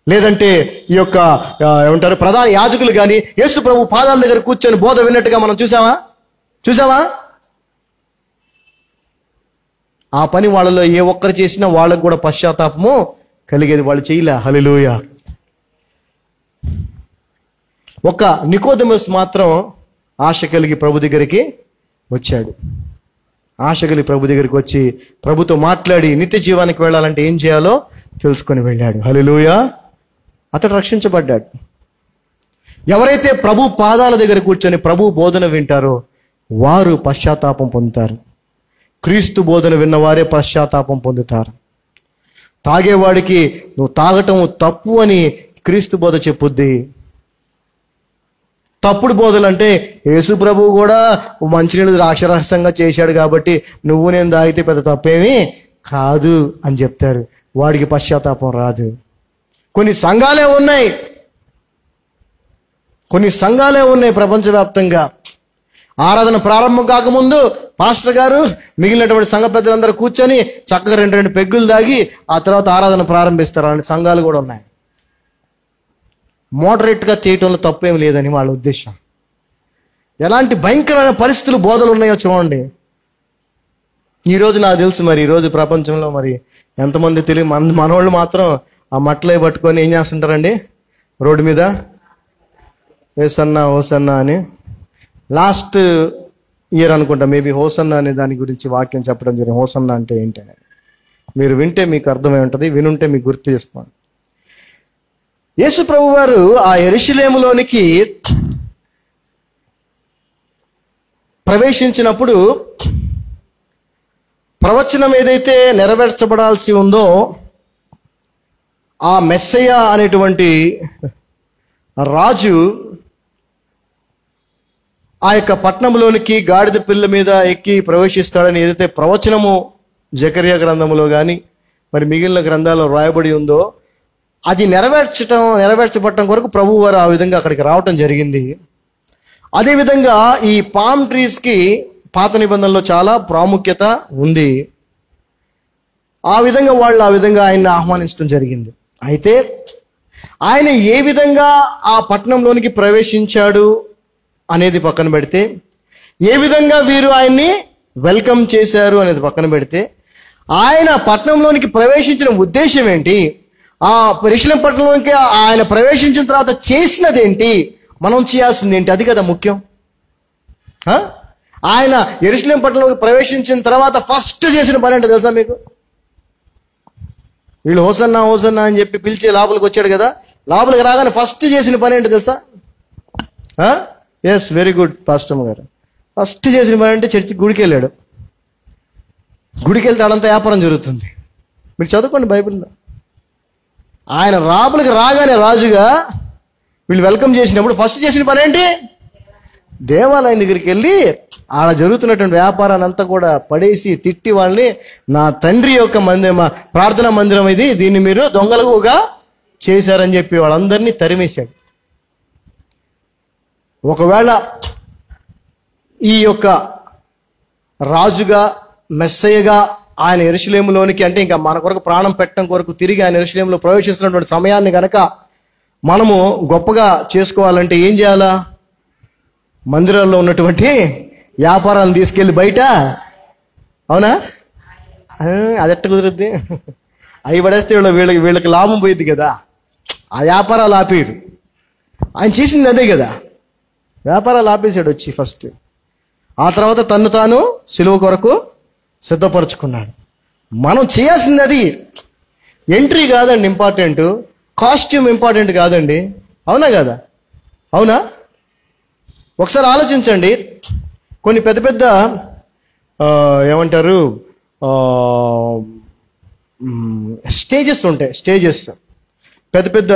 [SPEAKER 1] లేదంటే ఈ యొక్క ఏమంటారు ప్రధాన యాజకులు కానీ యేసు ప్రభు పాదాల దగ్గర కూర్చొని బోధ విన్నట్టుగా మనం చూసావా? ఆ పని వాళ్ళలో ఏ ఒక్కరు చేసినా వాళ్ళకు కూడా పశ్చాత్తాపము కలిగేది. వాళ్ళు చేయలే. హల్లెలూయా. ఒక నికోదెమస్ మాత్రం ఆశ కలిగి ప్రభు దగ్గరికి వచ్చాడు. ఆశ కలిగి ప్రభు దగ్గరికి వచ్చి ప్రభుతో మాట్లాడి నిత్య జీవానికి వెళ్ళాలంటే ఏం చేయాలో తెలుసుకొని వెళ్ళాడు. హల్లెలూయా. అతడు రక్షించబడ్డాడు. ఎవరైతే ప్రభు పాదాల దగ్గర కూర్చొని ప్రభు బోధన వింటారో వారు పశ్చాత్తాపం పొందుతారు. క్రీస్తు బోధన విన్నవారే పశ్చాత్తాపం పొందుతారు. తాగేవాడికి నువ్వు తాగటం తప్పు అని క్రీస్తు బోధ చెప్పుద్ది. తప్పుడు బోధలు అంటే యేసు ప్రభువు కూడా మంచినీళ్ళు ద్రాక్షరసంగా చేశాడు కాబట్టి నువ్వు నేను తాగితే పెద్ద తప్పేమీ కాదు అని చెప్తారు. వాడికి పశ్చాత్తాపం రాదు. కొన్ని సంఘాలే ఉన్నాయి ప్రపంచవ్యాప్తంగా. ఆరాధన ప్రారంభం కాకముందు పాస్టర్ గారు మిగిలినటువంటి సంఘ పెద్దలందరూ కూర్చొని చక్కగా రెండు పెగ్గులు దాగి ఆ తర్వాత ఆరాధన ప్రారంభిస్తారు. అలాంటి సంఘాలు కూడా ఉన్నాయి. మోడరేట్గా చేయటంలో తప్పేం లేదని వాళ్ళ ఉద్దేశం. ఎలాంటి భయంకరమైన పరిస్థితులు బోధలు ఉన్నాయో చూడండి. ఈరోజు నాకు తెలుసు, మరి ఈరోజు ప్రపంచంలో మరి ఎంతమంది తెలియదు, మనోళ్ళు మాత్రం ఆ మట్లే పట్టుకొని ఏం చేస్తుంటారండి రోడ్డు మీద, హోసన్నా అని. లాస్ట్ ఇయర్ అనుకుంటా మేబీ హోసన్నా అనే దాని గురించి వాక్యం చెప్పడం జరిగింది. హోసన్నా అంటే ఏంటని మీరు వింటే మీకు అర్థమై ఉంటుంది, వినుంటే మీకు గుర్తు చేసుకోండి. యేసు ప్రభు వారు ఆ యెరూషలేములోనికి ప్రవేశించినప్పుడు ప్రవచనం ఏదైతే నెరవేర్చబడాల్సి ఉందో ఆ మెస్సయ్య అనేటువంటి రాజు ఆ యొక్క పట్టణంలోనికి గాడిద పిల్ల మీద ఎక్కి ప్రవేశిస్తాడని ఏదైతే ప్రవచనము జకర్యా గ్రంథములో కానీ మరి మిగిలిన గ్రంథాల్లో రాయబడి ఉందో అది నెరవేర్చబడటం కొరకు ప్రభువు వారు ఆ విధంగా అక్కడికి రావటం జరిగింది. అదేవిధంగా ఈ పామ్ ట్రీస్కి పాత నిబంధనలో చాలా ప్రాముఖ్యత ఉంది. ఆ విధంగా వాళ్ళు ఆయన్ని ఆహ్వానించడం జరిగింది. అయితే ఆయన ఏ విధంగా ఆ పట్టణంలోనికి ప్రవేశించాడు అనేది పక్కన పెడితే, ఏ విధంగా వీరు ఆయన్ని వెల్కమ్ చేశారు అనేది పక్కన పెడితే, ఆయన పట్టణంలోనికి ప్రవేశించిన ఉద్దేశం ఏంటి, ఆ యెరూషలేము పట్టణంలోనికి ఆయన ప్రవేశించిన తర్వాత చేసినదేంటి, మనం చేయాల్సింది ఏంటి, అది కదా ముఖ్యం. ఆయన యెరూషలేము పట్టణంలోకి ప్రవేశించిన తర్వాత ఫస్ట్ చేసిన పని ఏంటో తెలుసా మీకు? వీళ్ళు హోసన్నా అని చెప్పి పిలిచి లోపలికి వచ్చాడు కదా, లోపలికి రాగానే ఫస్ట్ చేసిన పని ఏంటో తెలుసా? ఎస్, వెరీ గుడ్ పాస్టర్ గారు. ఫస్ట్ చేసిన పని అంటే గుడికి వెళ్ళాడు. గుడికి వెళ్తే అడంతా వ్యాపారం జరుగుతుంది. మీరు చదువుకోండి బైబిల్లో. ఆయన లోపలికి రాగానే రాజుగా వీళ్ళు వెల్కమ్ చేసినప్పుడు ఫస్ట్ చేసిన పని ఏంటి? దేవాలయం దగ్గరికి వెళ్ళి ఆడ జరుగుతున్నటువంటి వ్యాపారాన్ని అంతా కూడా పడేసి తిట్టి వాళ్ళని, నా తండ్రి యొక్క ప్రార్థనా మందిరం ఇది, దీన్ని మీరు దొంగలుగా చేశారని చెప్పి వాళ్ళందరినీ తరిమేశాడు. ఒకవేళ ఈ యొక్క రాజుగా మెస్సయ్యగా ఆయన యెరూషలేములోనికి, అంటే ఇంకా మన కొరకు ప్రాణం పెట్టడం కొరకు తిరిగి ఆయన యెరూషలేములో ప్రవేశిస్తున్నటువంటి సమయాన్ని కనుక మనము గొప్పగా చేసుకోవాలంటే ఏం చేయాలా? మందిరాల్లో ఉన్నటువంటి వ్యాపారాలను తీసుకెళ్లి బయట అవునా? అది ఎట్ట కుదురుద్ది? అవి పడేస్తే వీళ్ళకి లాభం పోయింది కదా. ఆ వ్యాపారాలు ఆపేయరు. ఆయన చేసింది అదే కదా, వ్యాపారాలు ఆపేసాడు వచ్చి ఫస్ట్. ఆ తర్వాత తను తాను సిలువ కొరకు సిద్ధపరచుకున్నాడు. మనం చేయాల్సింది అది. ఎంట్రీ కాదండి ఇంపార్టెంట్, కాస్ట్యూమ్ ఇంపార్టెంట్ కాదండి. అవునా కదా? అవునా? ఒకసారి ఆలోచించండి. కొన్ని పెద్ద పెద్ద ఏమంటారు స్టేజెస్ ఉంటాయి. స్టేజెస్ పెద్ద పెద్ద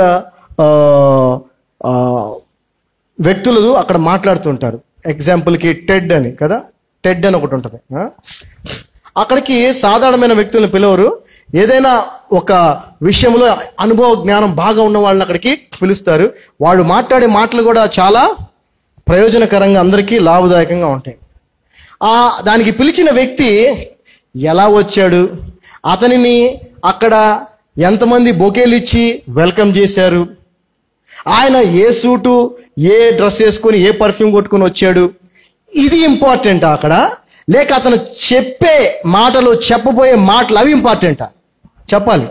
[SPEAKER 1] వ్యక్తులు అక్కడ మాట్లాడుతుంటారు. ఎగ్జాంపుల్కి టెడ్ అని కదా, టెడ్ అని ఒకటి ఉంటుంది. అక్కడికి సాధారణమైన వ్యక్తులను పిలవరు. ఏదైనా ఒక విషయంలో అనుభవ జ్ఞానం బాగా ఉన్న వాళ్ళని అక్కడికి పిలుస్తారు. వాళ్ళు మాట్లాడే మాటలు కూడా చాలా ప్రయోజనకరంగా, అందరికీ లాభదాయకంగా ఉంటాయి. దానికి పిలిచిన వ్యక్తి ఎలా వచ్చాడు, అతనిని అక్కడ ఎంతమంది బొకేలు ఇచ్చి వెల్కమ్ చేశారు, ఆయన ఏ సూటు ఏ డ్రెస్ వేసుకొని ఏ పర్ఫ్యూమ్ కొట్టుకొని వచ్చాడు, ఇది ఇంపార్టెంట్ అక్కడ? లేక అతను చెప్పే మాటలు, చెప్పబోయే మాటలు అవి ఇంపార్టెంటా? చెప్పాలి,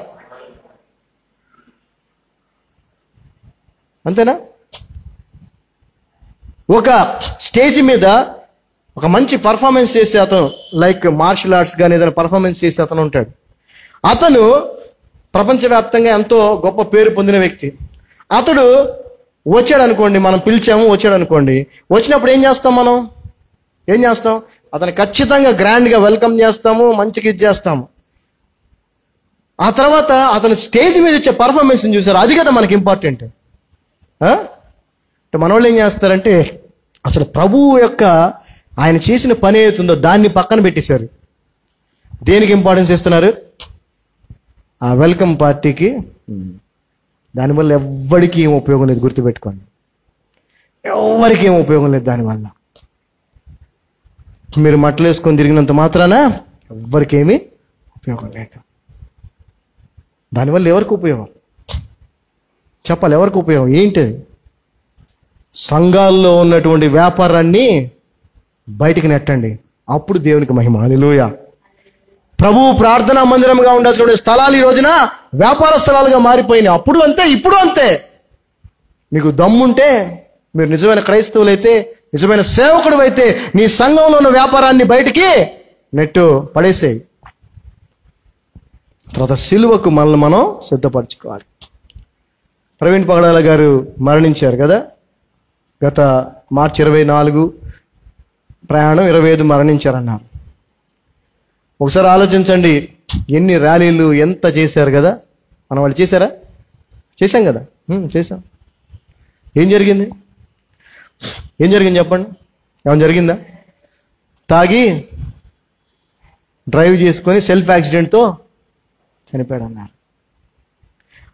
[SPEAKER 1] అంతేనా? ఒక స్టేజ్ మీద ఒక మంచి పర్ఫార్మెన్స్ చేసే అతను, లైక్ మార్షల్ ఆర్ట్స్ కానీ ఏదైనా పర్ఫార్మెన్స్ చేసే అతను ఉంటాడు. అతను ప్రపంచవ్యాప్తంగా ఎంతో గొప్ప పేరు పొందిన వ్యక్తి. అతడు వచ్చాడు అనుకోండి, మనం పిలిచాము, వచ్చాడు అనుకోండి. వచ్చినప్పుడు ఏం చేస్తాం? మనం ఏం చేస్తాం? అతను ఖచ్చితంగా గ్రాండ్గా వెల్కమ్ చేస్తాము, మంచిగా ఇది చేస్తాము. ఆ తర్వాత అతను స్టేజ్ మీద ఇచ్చే పర్ఫార్మెన్స్ చూసారు, అది కదా మనకి ఇంపార్టెంట్. మన వాళ్ళు ఏం చేస్తారంటే అసలు ప్రభువు యొక్క ఆయన చేసిన పని ఏతుందో దాన్ని పక్కన పెట్టేశారు. దేనికి ఇంపార్టెన్స్ ఇస్తున్నారు? ఆ వెల్కమ్ పార్టీకి. దానివల్ల ఎవ్వడికి ఏం ఉపయోగం లేదు, గుర్తుపెట్టుకోండి. ఎవరికి ఏం ఉపయోగం లేదు దానివల్ల. మీరు మట్టలు వేసుకొని తిరిగినంత మాత్రాన ఎవ్వరికి ఏమీ ఉపయోగం లేదు. దానివల్ల ఎవరికి ఉపయోగం? చెప్పాలి, ఎవరికి ఉపయోగం? ఏంటి? సంఘాల్లో ఉన్నటువంటి వ్యాపారాన్ని బయటికి నెట్టండి, అప్పుడు దేవునికి మహిమ. హల్లెలూయా. ప్రభువు ప్రార్థనా మందిరంగా ఉండాల్సిన స్థలాలు ఈ రోజున వ్యాపార స్థలాలుగా మారిపోయినాయి. అప్పుడు అంతే, ఇప్పుడు అంతే. మీకు దమ్ముంటే, మీరు నిజమైన క్రైస్తవులు అయితే, నిజమైన సేవకుడు అయితే, నీ సంఘంలో ఉన్న వ్యాపారాన్ని బయటికి నెట్టు పడేసేయి. తర్వాత సిలువకు మనల్ని మనం సిద్ధపరచుకోవాలి. ప్రవీణ్ పగడాల గారు మరణించారు కదా, గత మార్చి 24 ప్రయాణం 25 మరణించారన్నారు. ఒకసారి ఆలోచించండి, ఎన్ని ర్యాలీలు ఎంత చేశారు కదా. మనం వాళ్ళు చేశారా? చేశాం కదా, చేశాం. ఏం జరిగింది? ఏం జరిగింది చెప్పండి? ఏమైనా జరిగిందా? తాగి డ్రైవ్ చేసుకొని సెల్ఫ్ యాక్సిడెంట్తో చనిపోయాడు అన్నారు.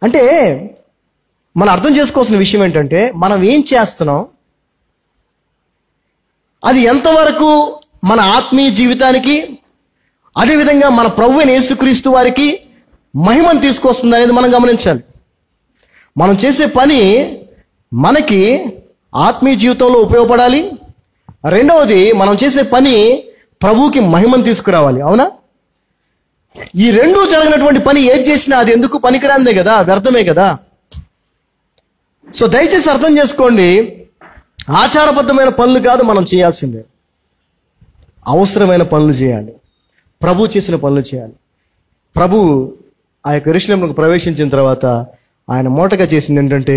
[SPEAKER 1] అంటే మనం అర్థం చేసుకోవాల్సిన విషయం ఏంటంటే, మనం ఏం చేస్తున్నాం, అది ఎంతవరకు మన ఆత్మీయ జీవితానికి, అదేవిధంగా మన ప్రభువైన యేసుక్రీస్తు వారికి మహిమను తీసుకొస్తుంది అనేది మనం గమనించాలి. మనం చేసే పని మనకి ఆత్మీయ జీవితంలో ఉపయోగపడాలి. రెండవది, మనం చేసే పని ప్రభువుకి మహిమను తీసుకురావాలి. అవునా? ఈ రెండూ జరిగినటువంటి పని ఏది చేసినా అది ఎందుకు పనికిరాందే కదా, వ్యర్థమే కదా. సో దయచేసి అర్థం చేసుకోండి, ఆచారబద్ధమైన పనులు కాదు మనం చేయాల్సిందే, అవసరమైన పనులు చేయాలి. ప్రభు చేసిన పనులు చేయాలి. ప్రభు ఆ యొక్క యెరూషలేముకు ప్రవేశించిన తర్వాత ఆయన మూటగా చేసింది ఏంటంటే,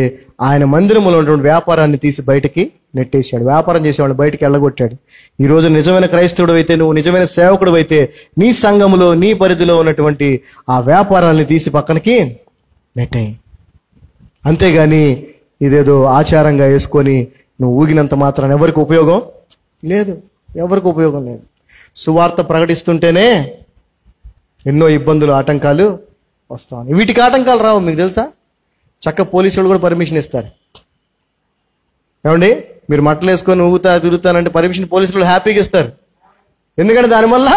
[SPEAKER 1] ఆయన మందిరంలో ఉన్నటువంటి వ్యాపారాన్ని తీసి బయటికి నెట్టేశాడు. వ్యాపారం చేసేవాళ్ళు బయటికి వెళ్ళగొట్టాడు. ఈ రోజు నిజమైన క్రైస్తవుడు అయితే, నువ్వు నిజమైన సేవకుడు అయితే, నీ సంఘంలో నీ పరిధిలో ఉన్నటువంటి ఆ వ్యాపారాన్ని తీసి పక్కనకి నెట్టాయి. అంతేగాని ఇదేదో ఆచారంగా వేసుకొని నువ్వు ఊగినంత మాత్రాన ఎవరికి ఉపయోగం లేదు, ఎవరికి ఉపయోగం లేదు. సువార్త ప్రకటిస్తుంటేనే ఎన్నో ఇబ్బందులు, ఆటంకాలు వస్తాయి. వీటికి ఆటంకాలు రావు, మీకు తెలుసా? చక్క పోలీసులు కూడా పర్మిషన్ ఇస్తారు. ఏమండి, మీరు మట్టలు వేసుకొని ఊగుతా తిరుగుతానంటే పర్మిషన్ పోలీసులు హ్యాపీగా ఇస్తారు. ఎందుకంటే దానివల్ల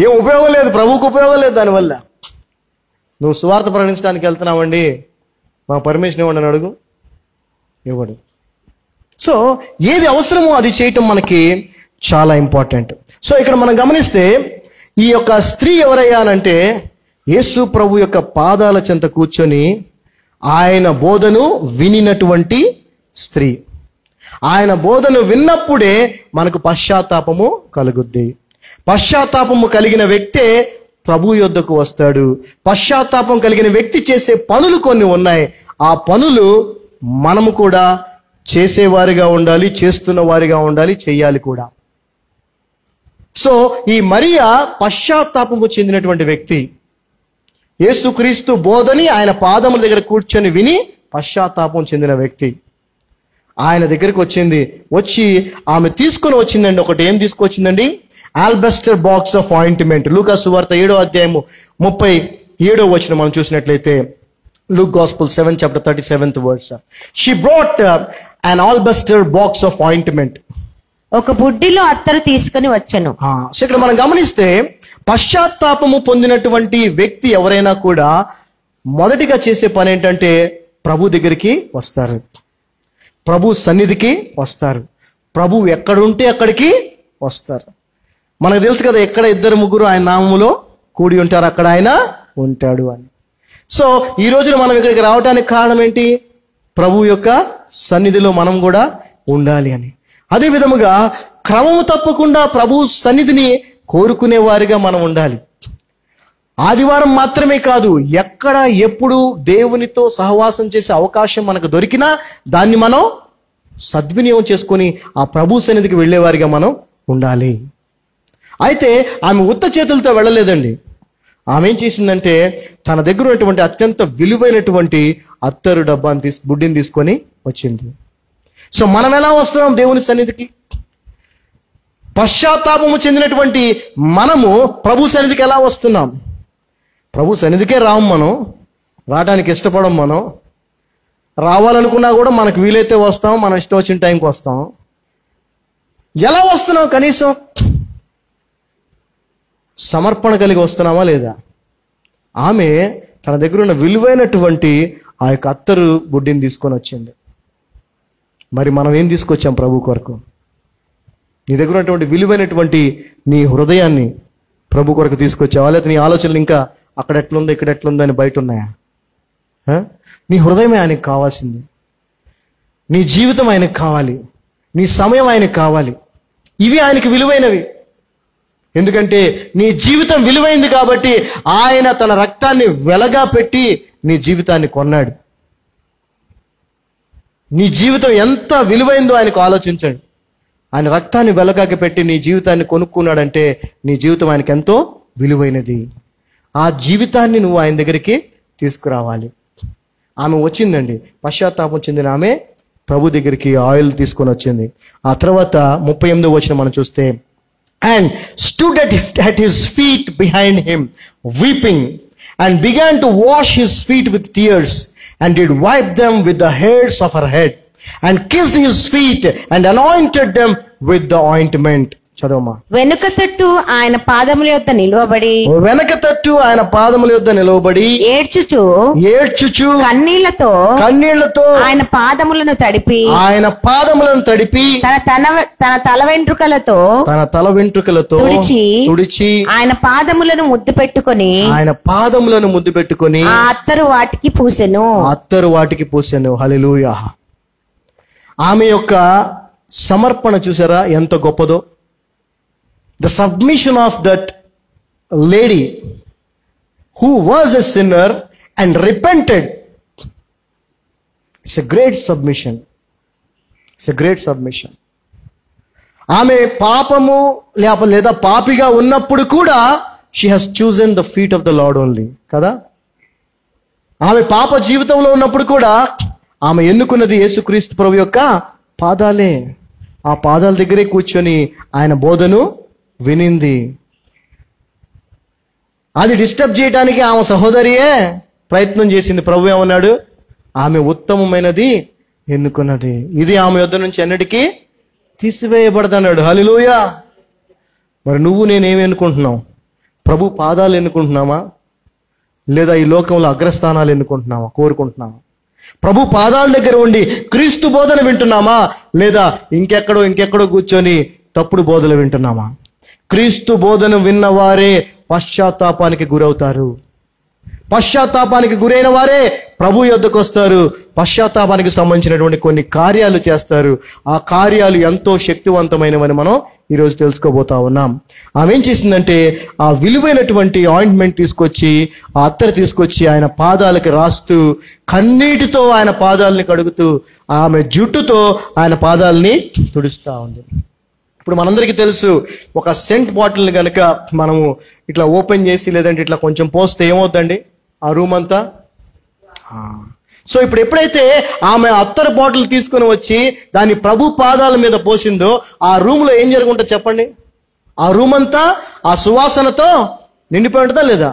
[SPEAKER 1] ఏం ఉపయోగం లేదు, ప్రభువుకు ఉపయోగం లేదు దానివల్ల. నువ్వు సువార్త ప్రకటించడానికి వెళ్తున్నావండి, మాకు పర్మిషన్ ఇవ్వండి అని అడుగు, ఇవ్వడు. సో ఏది అవసరమో అది చేయటం మనకి చాలా ఇంపార్టెంట్. సో ఇక్కడ మనం గమనిస్తే ఈ యొక్క స్త్రీ ఎవరయ్యానంటే యేసు ప్రభు యొక్క పాదాల చెంత కూర్చొని ఆయన బోధను వినినటువంటి స్త్రీ. ఆయన బోధను విన్నప్పుడే మనకు పశ్చాత్తాపము కలుగుద్ది. పశ్చాత్తాపము కలిగిన వ్యక్తే ప్రభు యొద్దకు వస్తాడు. పశ్చాత్తాపం కలిగిన వ్యక్తి చేసే పనులు కొన్ని ఉన్నాయి. ఆ పనులు మనము కూడా చేసేవారిగా ఉండాలి, చేస్తున్న వారిగా ఉండాలి, చెయ్యాలి కూడా. సో ఈ మరియా పశ్చాత్తాపము చెందినటువంటి వ్యక్తి. యేసుక్రీస్తు బోధని ఆయన పాదముల దగ్గర కూర్చొని విని పశ్చాత్తాపం చెందిన వ్యక్తి. ఆయన దగ్గరికి వచ్చి ఆమె తీసుకొని వచ్చిందండి. ఒకటి ఏం తీసుకొచ్చిందండి? ఆల్బెస్టర్ బాక్స్ ఆఫ్ ఆయింట్మెంట్. లూకా సువార్త 7వ అధ్యాయము 37వ వచనం మనం చూసినట్లయితే, Luke Gospel 7 chapter 37th verse. She brought an alabaster box of ointment.
[SPEAKER 2] ఒక బుడ్డిలో అత్తరు తీసుకొని వచ్చెను.
[SPEAKER 1] సో ఇక్కడ మనం గమనిస్తే పశ్చాత్తాపము పొందినటువంటి వ్యక్తి ఎవరైనా కూడా మొదటిగా చేసే పని ఏంటంటే ప్రభు దగ్గరికి వస్తారు, ప్రభు సన్నిధికి వస్తారు, ప్రభు ఎక్కడుంటే అక్కడికి వస్తారు. మనకు తెలుసు కదా, ఎక్కడ 2-3 ఆయన నామములో కూడి ఉంటారు అక్కడ ఆయన ఉంటాడు అని. సో ఈ రోజున మనం ఇక్కడికి రావడానికి కారణం ఏంటి? ప్రభు యొక్క సన్నిధిలో మనం కూడా ఉండాలి అని. అదే విధముగా క్రమము తప్పకుండా ప్రభు సన్నిధిని కోరుకునే వారిగా మనం ఉండాలి. ఆదివారం మాత్రమే కాదు, ఎక్కడ ఎప్పుడు దేవునితో సహవాసం చేసే అవకాశం మనకు దొరికినా దాన్ని మనం సద్వినియోగం చేసుకొని ఆ ప్రభు సన్నిధికి వెళ్ళేవారిగా మనం ఉండాలి. అయితే ఆమె ఉత్త చేతులతో వెళ్ళలేదండి. ఆమె ఏం చేసిందంటే తన దగ్గర ఉన్నటువంటి అత్యంత విలువైనటువంటి అత్తరు డబ్బాని బుడ్డిని తీసుకొని వచ్చింది. సో మనం ఎలా వస్తున్నాం దేవుని సన్నిధికి? పశ్చాత్తాపము చెందినటువంటి మనము ప్రభు సన్నిధికి ఎలా వస్తున్నాం? ప్రభు సన్నిధికే రాము, మనం రావడానికి ఇష్టపడం. మనం రావాలనుకున్నా కూడా మనకు వీలైతే వస్తాం, మనం ఇష్టం వచ్చిన టైంకి వస్తాం. ఎలా వస్తున్నాం? కనీసం సమర్పణ కలిగి వస్తున్నామా లేదా? ఆమె తన దగ్గర ఉన్న విలువైనటువంటి ఆ యొక్క అత్తరు బుడ్డిని తీసుకొని వచ్చింది. మరి మనం ఏం తీసుకొచ్చాం ప్రభు కొరకు? నీ దగ్గర ఉన్నటువంటి విలువైనటువంటి నీ హృదయాన్ని ప్రభు కొరకు తీసుకొచ్చావా? లేకపోతే నీ ఆలోచనలు ఇంకా అక్కడ ఎట్లుందో ఇక్కడ ఎట్లుందో అని బయట ఉన్నాయా? నీ హృదయమే ఆయనకు కావాల్సింది. నీ జీవితం ఆయనకు కావాలి, నీ సమయం ఆయనకు కావాలి. ఇవి ఆయనకి విలువైనవి. ఎందుకంటే నీ జీవితం విలువైంది కాబట్టి ఆయన తన రక్తాన్ని వెలగా పెట్టి నీ జీవితాన్ని కొన్నాడు. నీ జీవితం ఎంత విలువైందో ఆయనకు ఆలోచించండి. ఆయన రక్తాన్ని వెలగాకి పెట్టి నీ జీవితాన్ని కొనుక్కున్నాడంటే నీ జీవితం ఆయనకి ఎంతో విలువైనది. ఆ జీవితాన్ని నువ్వు ఆయన దగ్గరికి తీసుకురావాలి. ఆమె వచ్చిందండి, పశ్చాత్తాపం చెందిన ఆమె ప్రభు దగ్గరికి ఆయిల్ తీసుకొని వచ్చింది. ఆ తర్వాత 38వ వచనం మనం చూస్తే, and stood at his feet behind him, weeping, and began to wash his feet with tears, and did wipe them with the hairs of her head, and kissed his feet, and anointed them with the ointment. చదవమా.
[SPEAKER 2] వెనుక తట్టు ఆయన పాదముల యొద్ద నిలువబడి ఏడ్చుచు కన్నీళ్లతో ఆయన పాదములను తడిపి తన తల వెంట్రుకలతో తుడిచి ఆయన పాదములను ముద్దు పెట్టుకొని ఆ అత్తరు వాటికి పూసెను. హల్లెలూయా.
[SPEAKER 1] ఆమె యొక్క సమర్పణ చూసారా ఎంత గొప్పదో? The submission of that lady who was a sinner and repented. It's a great submission. It's a great submission. ఆమె పాపము లేదా పాపిగా ఉన్నప్పుడు కూడా she has chosen the feet of the Lord only. కదా? ఆమె పాప జీవితంలో ఉన్నప్పుడు కూడా ఆమె ఎన్నుకున్నది యేసుక్రీస్తు ప్రభు యొక్క పాదాలే. ఆ పాదాల దగ్గరే కూర్చొని ఆయన బోధను వినింది. అది డిస్టర్బ్ చేయడానికి ఆమె సహోదరియే ప్రయత్నం చేసింది. ప్రభు ఏమన్నాడు? ఆమె ఉత్తమమైనది ఎన్నుకున్నది, ఇది ఆమె యొద్ద నుంచి ఎన్నటికీ తీసివేయబడదన్నాడు. హల్లెలూయా. మరి నువ్వు నేనేమి ఎన్నుకుంటున్నాం? ప్రభు పాదాలు ఎన్నుకుంటున్నామా, లేదా ఈ లోకంలో అగ్రస్థానాలు ఎన్నుకుంటున్నామా, కోరుకుంటున్నామా? ప్రభు పాదాల దగ్గర ఉండి క్రీస్తు బోధన వింటున్నామా, లేదా ఇంకెక్కడో కూర్చొని తప్పుడు బోధలు వింటున్నామా? క్రీస్తు బోధన విన్నవారే పశ్చాత్తాపానికి గురవుతారు. పశ్చాత్తాపానికి గురైన వారే ప్రభు యొద్దకు వస్తారు. పశ్చాత్తాపానికి సంబంధించినటువంటి కొన్ని కార్యాలు చేస్తారు. ఆ కార్యాలు ఎంతో శక్తివంతమైనవని మనం ఈరోజు తెలుసుకోబోతా ఉన్నాం. ఆమె ఏం చేసిందంటే ఆ విలువైనటువంటి ఆయింట్మెంట్ తీసుకొచ్చి, ఆ అత్తరు తీసుకొచ్చి ఆయన పాదాలకి రాస్తూ, కన్నీటితో ఆయన పాదాలని కడుగుతూ, ఆమె జుట్టుతో ఆయన పాదాలని తుడుస్తూ ఉంది. ఇప్పుడు మనందరికీ తెలుసు, ఒక సెంట్ బాటిల్ని కనుక మనము ఇట్లా ఓపెన్ చేసి లేదంటే ఇట్లా కొంచెం పోస్తే ఏమవుతుందండి ఆ రూమ్ అంతా? సో ఇప్పుడు ఎప్పుడైతే ఆమె అత్తరు బాటిల్ తీసుకుని వచ్చి దాన్ని ప్రభు పాదాల మీద పోసిందో ఆ రూమ్లో ఏం జరుగుంటుంది చెప్పండి? ఆ రూమ్ అంతా ఆ సువాసనతో నిండిపోయి ఉంటుందా లేదా?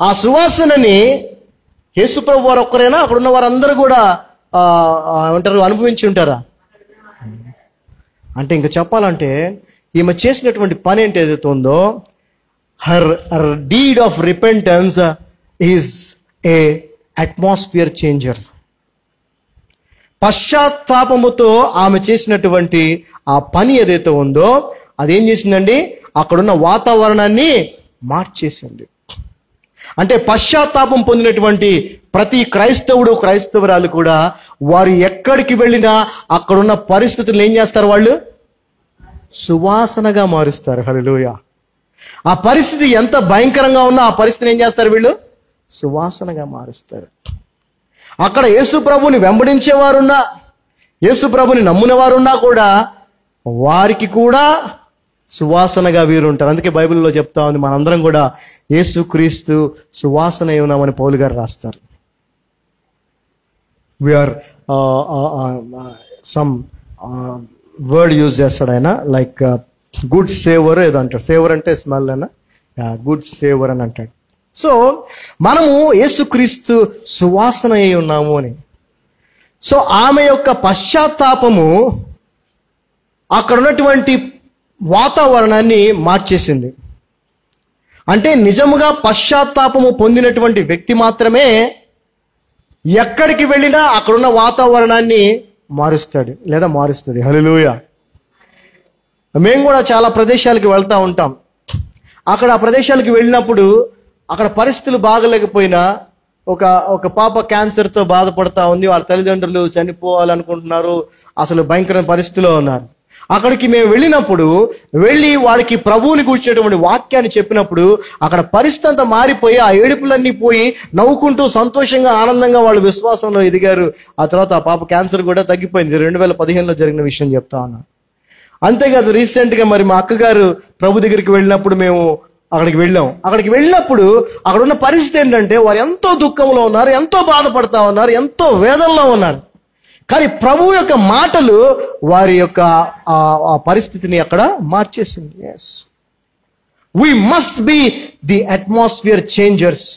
[SPEAKER 1] ఆ సువాసనని యేసుప్రభు వారు ఒక్కరైనా, అక్కడ ఉన్న వారందరూ కూడా ఏమంటారు, అనుభవించి ఉంటారా? అంటే ఇంకా చెప్పాలంటే ఈమె చేసినటువంటి పని ఏంటి ఏదైతే ఉందో, her deed of repentance is a atmosphere changer. పశ్చాత్తాపముతో ఆమె చేసినటువంటి ఆ పని ఏదైతే ఉందో అదేం చేసిందండి? అక్కడున్న వాతావరణాన్ని మార్చేసింది. అంటే పశ్చాత్తాపం పొందినటువంటి ప్రతి క్రైస్తవుడు క్రైస్తవురాలు కూడా వారు ఎక్కడికి వెళ్ళినా అక్కడున్న పరిస్థితులు ఏం చేస్తారు? వాళ్ళు సువాసనగా మారుస్తారు. హల్లెలూయా. ఆ పరిస్థితి ఎంత భయంకరంగా ఉన్నా ఆ పరిస్థితిని ఏం చేస్తారు? వీళ్ళు సువాసనగా మారుస్తారు. అక్కడ యేసు ప్రభుని వెంబడించేవారున్నా, యేసు ప్రభుని నమ్మున వారున్నా కూడా వారికి కూడా సువాసనగా వీరు ఉంటారు. అందుకే బైబిల్లో చెప్తా ఉంది, మనందరం కూడా యేసు క్రీస్తు సువాసన ఉన్నామని పౌలు గారు రాస్తారు. వీఆర్ సమ్ వర్డ్ యూజ్ చేస్తాడు ఆయన, లైక్ గుడ్ సేవర్ ఏదో అంటాడు. సేవర్ అంటే స్మెల్ అయినా, గుడ్ సేవర్ అని అంటాడు. సో మనము యేసుక్రీస్తు సువాసన అయి ఉన్నాము అని. సో ఆమె యొక్క పశ్చాత్తాపము అక్కడ ఉన్నటువంటి వాతావరణాన్ని మార్చేసింది. అంటే నిజముగా పశ్చాత్తాపము పొందినటువంటి వ్యక్తి మాత్రమే ఎక్కడికి వెళ్ళినా అక్కడున్న వాతావరణాన్ని మారుస్తాడు లేదా మారుస్తుంది. హల్లెలూయా. మేము కూడా చాలా ప్రదేశాలకు వెళ్తూ ఉంటాం. అక్కడ ఆ ప్రదేశాలకు వెళ్ళినప్పుడు అక్కడ పరిస్థితులు బాగలేకపోయినా, ఒక పాప క్యాన్సర్తో బాధపడతా ఉంది, వాళ్ళ తల్లిదండ్రులు చనిపోవాలనుకుంటున్నారు, అసలు భయంకరమైన పరిస్థితిలో ఉన్నారు. అక్కడికి మేము వెళ్ళి వారికి ప్రభువుని కూర్చున్నటువంటి వాక్యాన్ని చెప్పినప్పుడు అక్కడ పరిస్థితి అంతా మారిపోయి ఆ ఏడుపులన్నీ పోయి నవ్వుకుంటూ సంతోషంగా ఆనందంగా వాళ్ళు విశ్వాసంలో ఎదిగారు. ఆ తర్వాత ఆ పాప క్యాన్సర్ కూడా తగ్గిపోయింది. 2015లో జరిగిన విషయం చెప్తా ఉన్నా. అంతేకాదు, రీసెంట్గా మరి మా అక్కగారు ప్రభు దగ్గరికి వెళ్ళినప్పుడు మేము అక్కడికి వెళ్ళినప్పుడు అక్కడ ఉన్న పరిస్థితి ఏంటంటే వారు ఎంతో దుఃఖంలో ఉన్నారు, ఎంతో బాధపడతా ఉన్నారు, ఎంతో వేదనలో ఉన్నారు. కానీ ప్రభు యొక్క మాటలు వారి యొక్క ఆ పరిస్థితిని అక్కడ మార్చేసింది. Yes, we must be the atmosphere changers.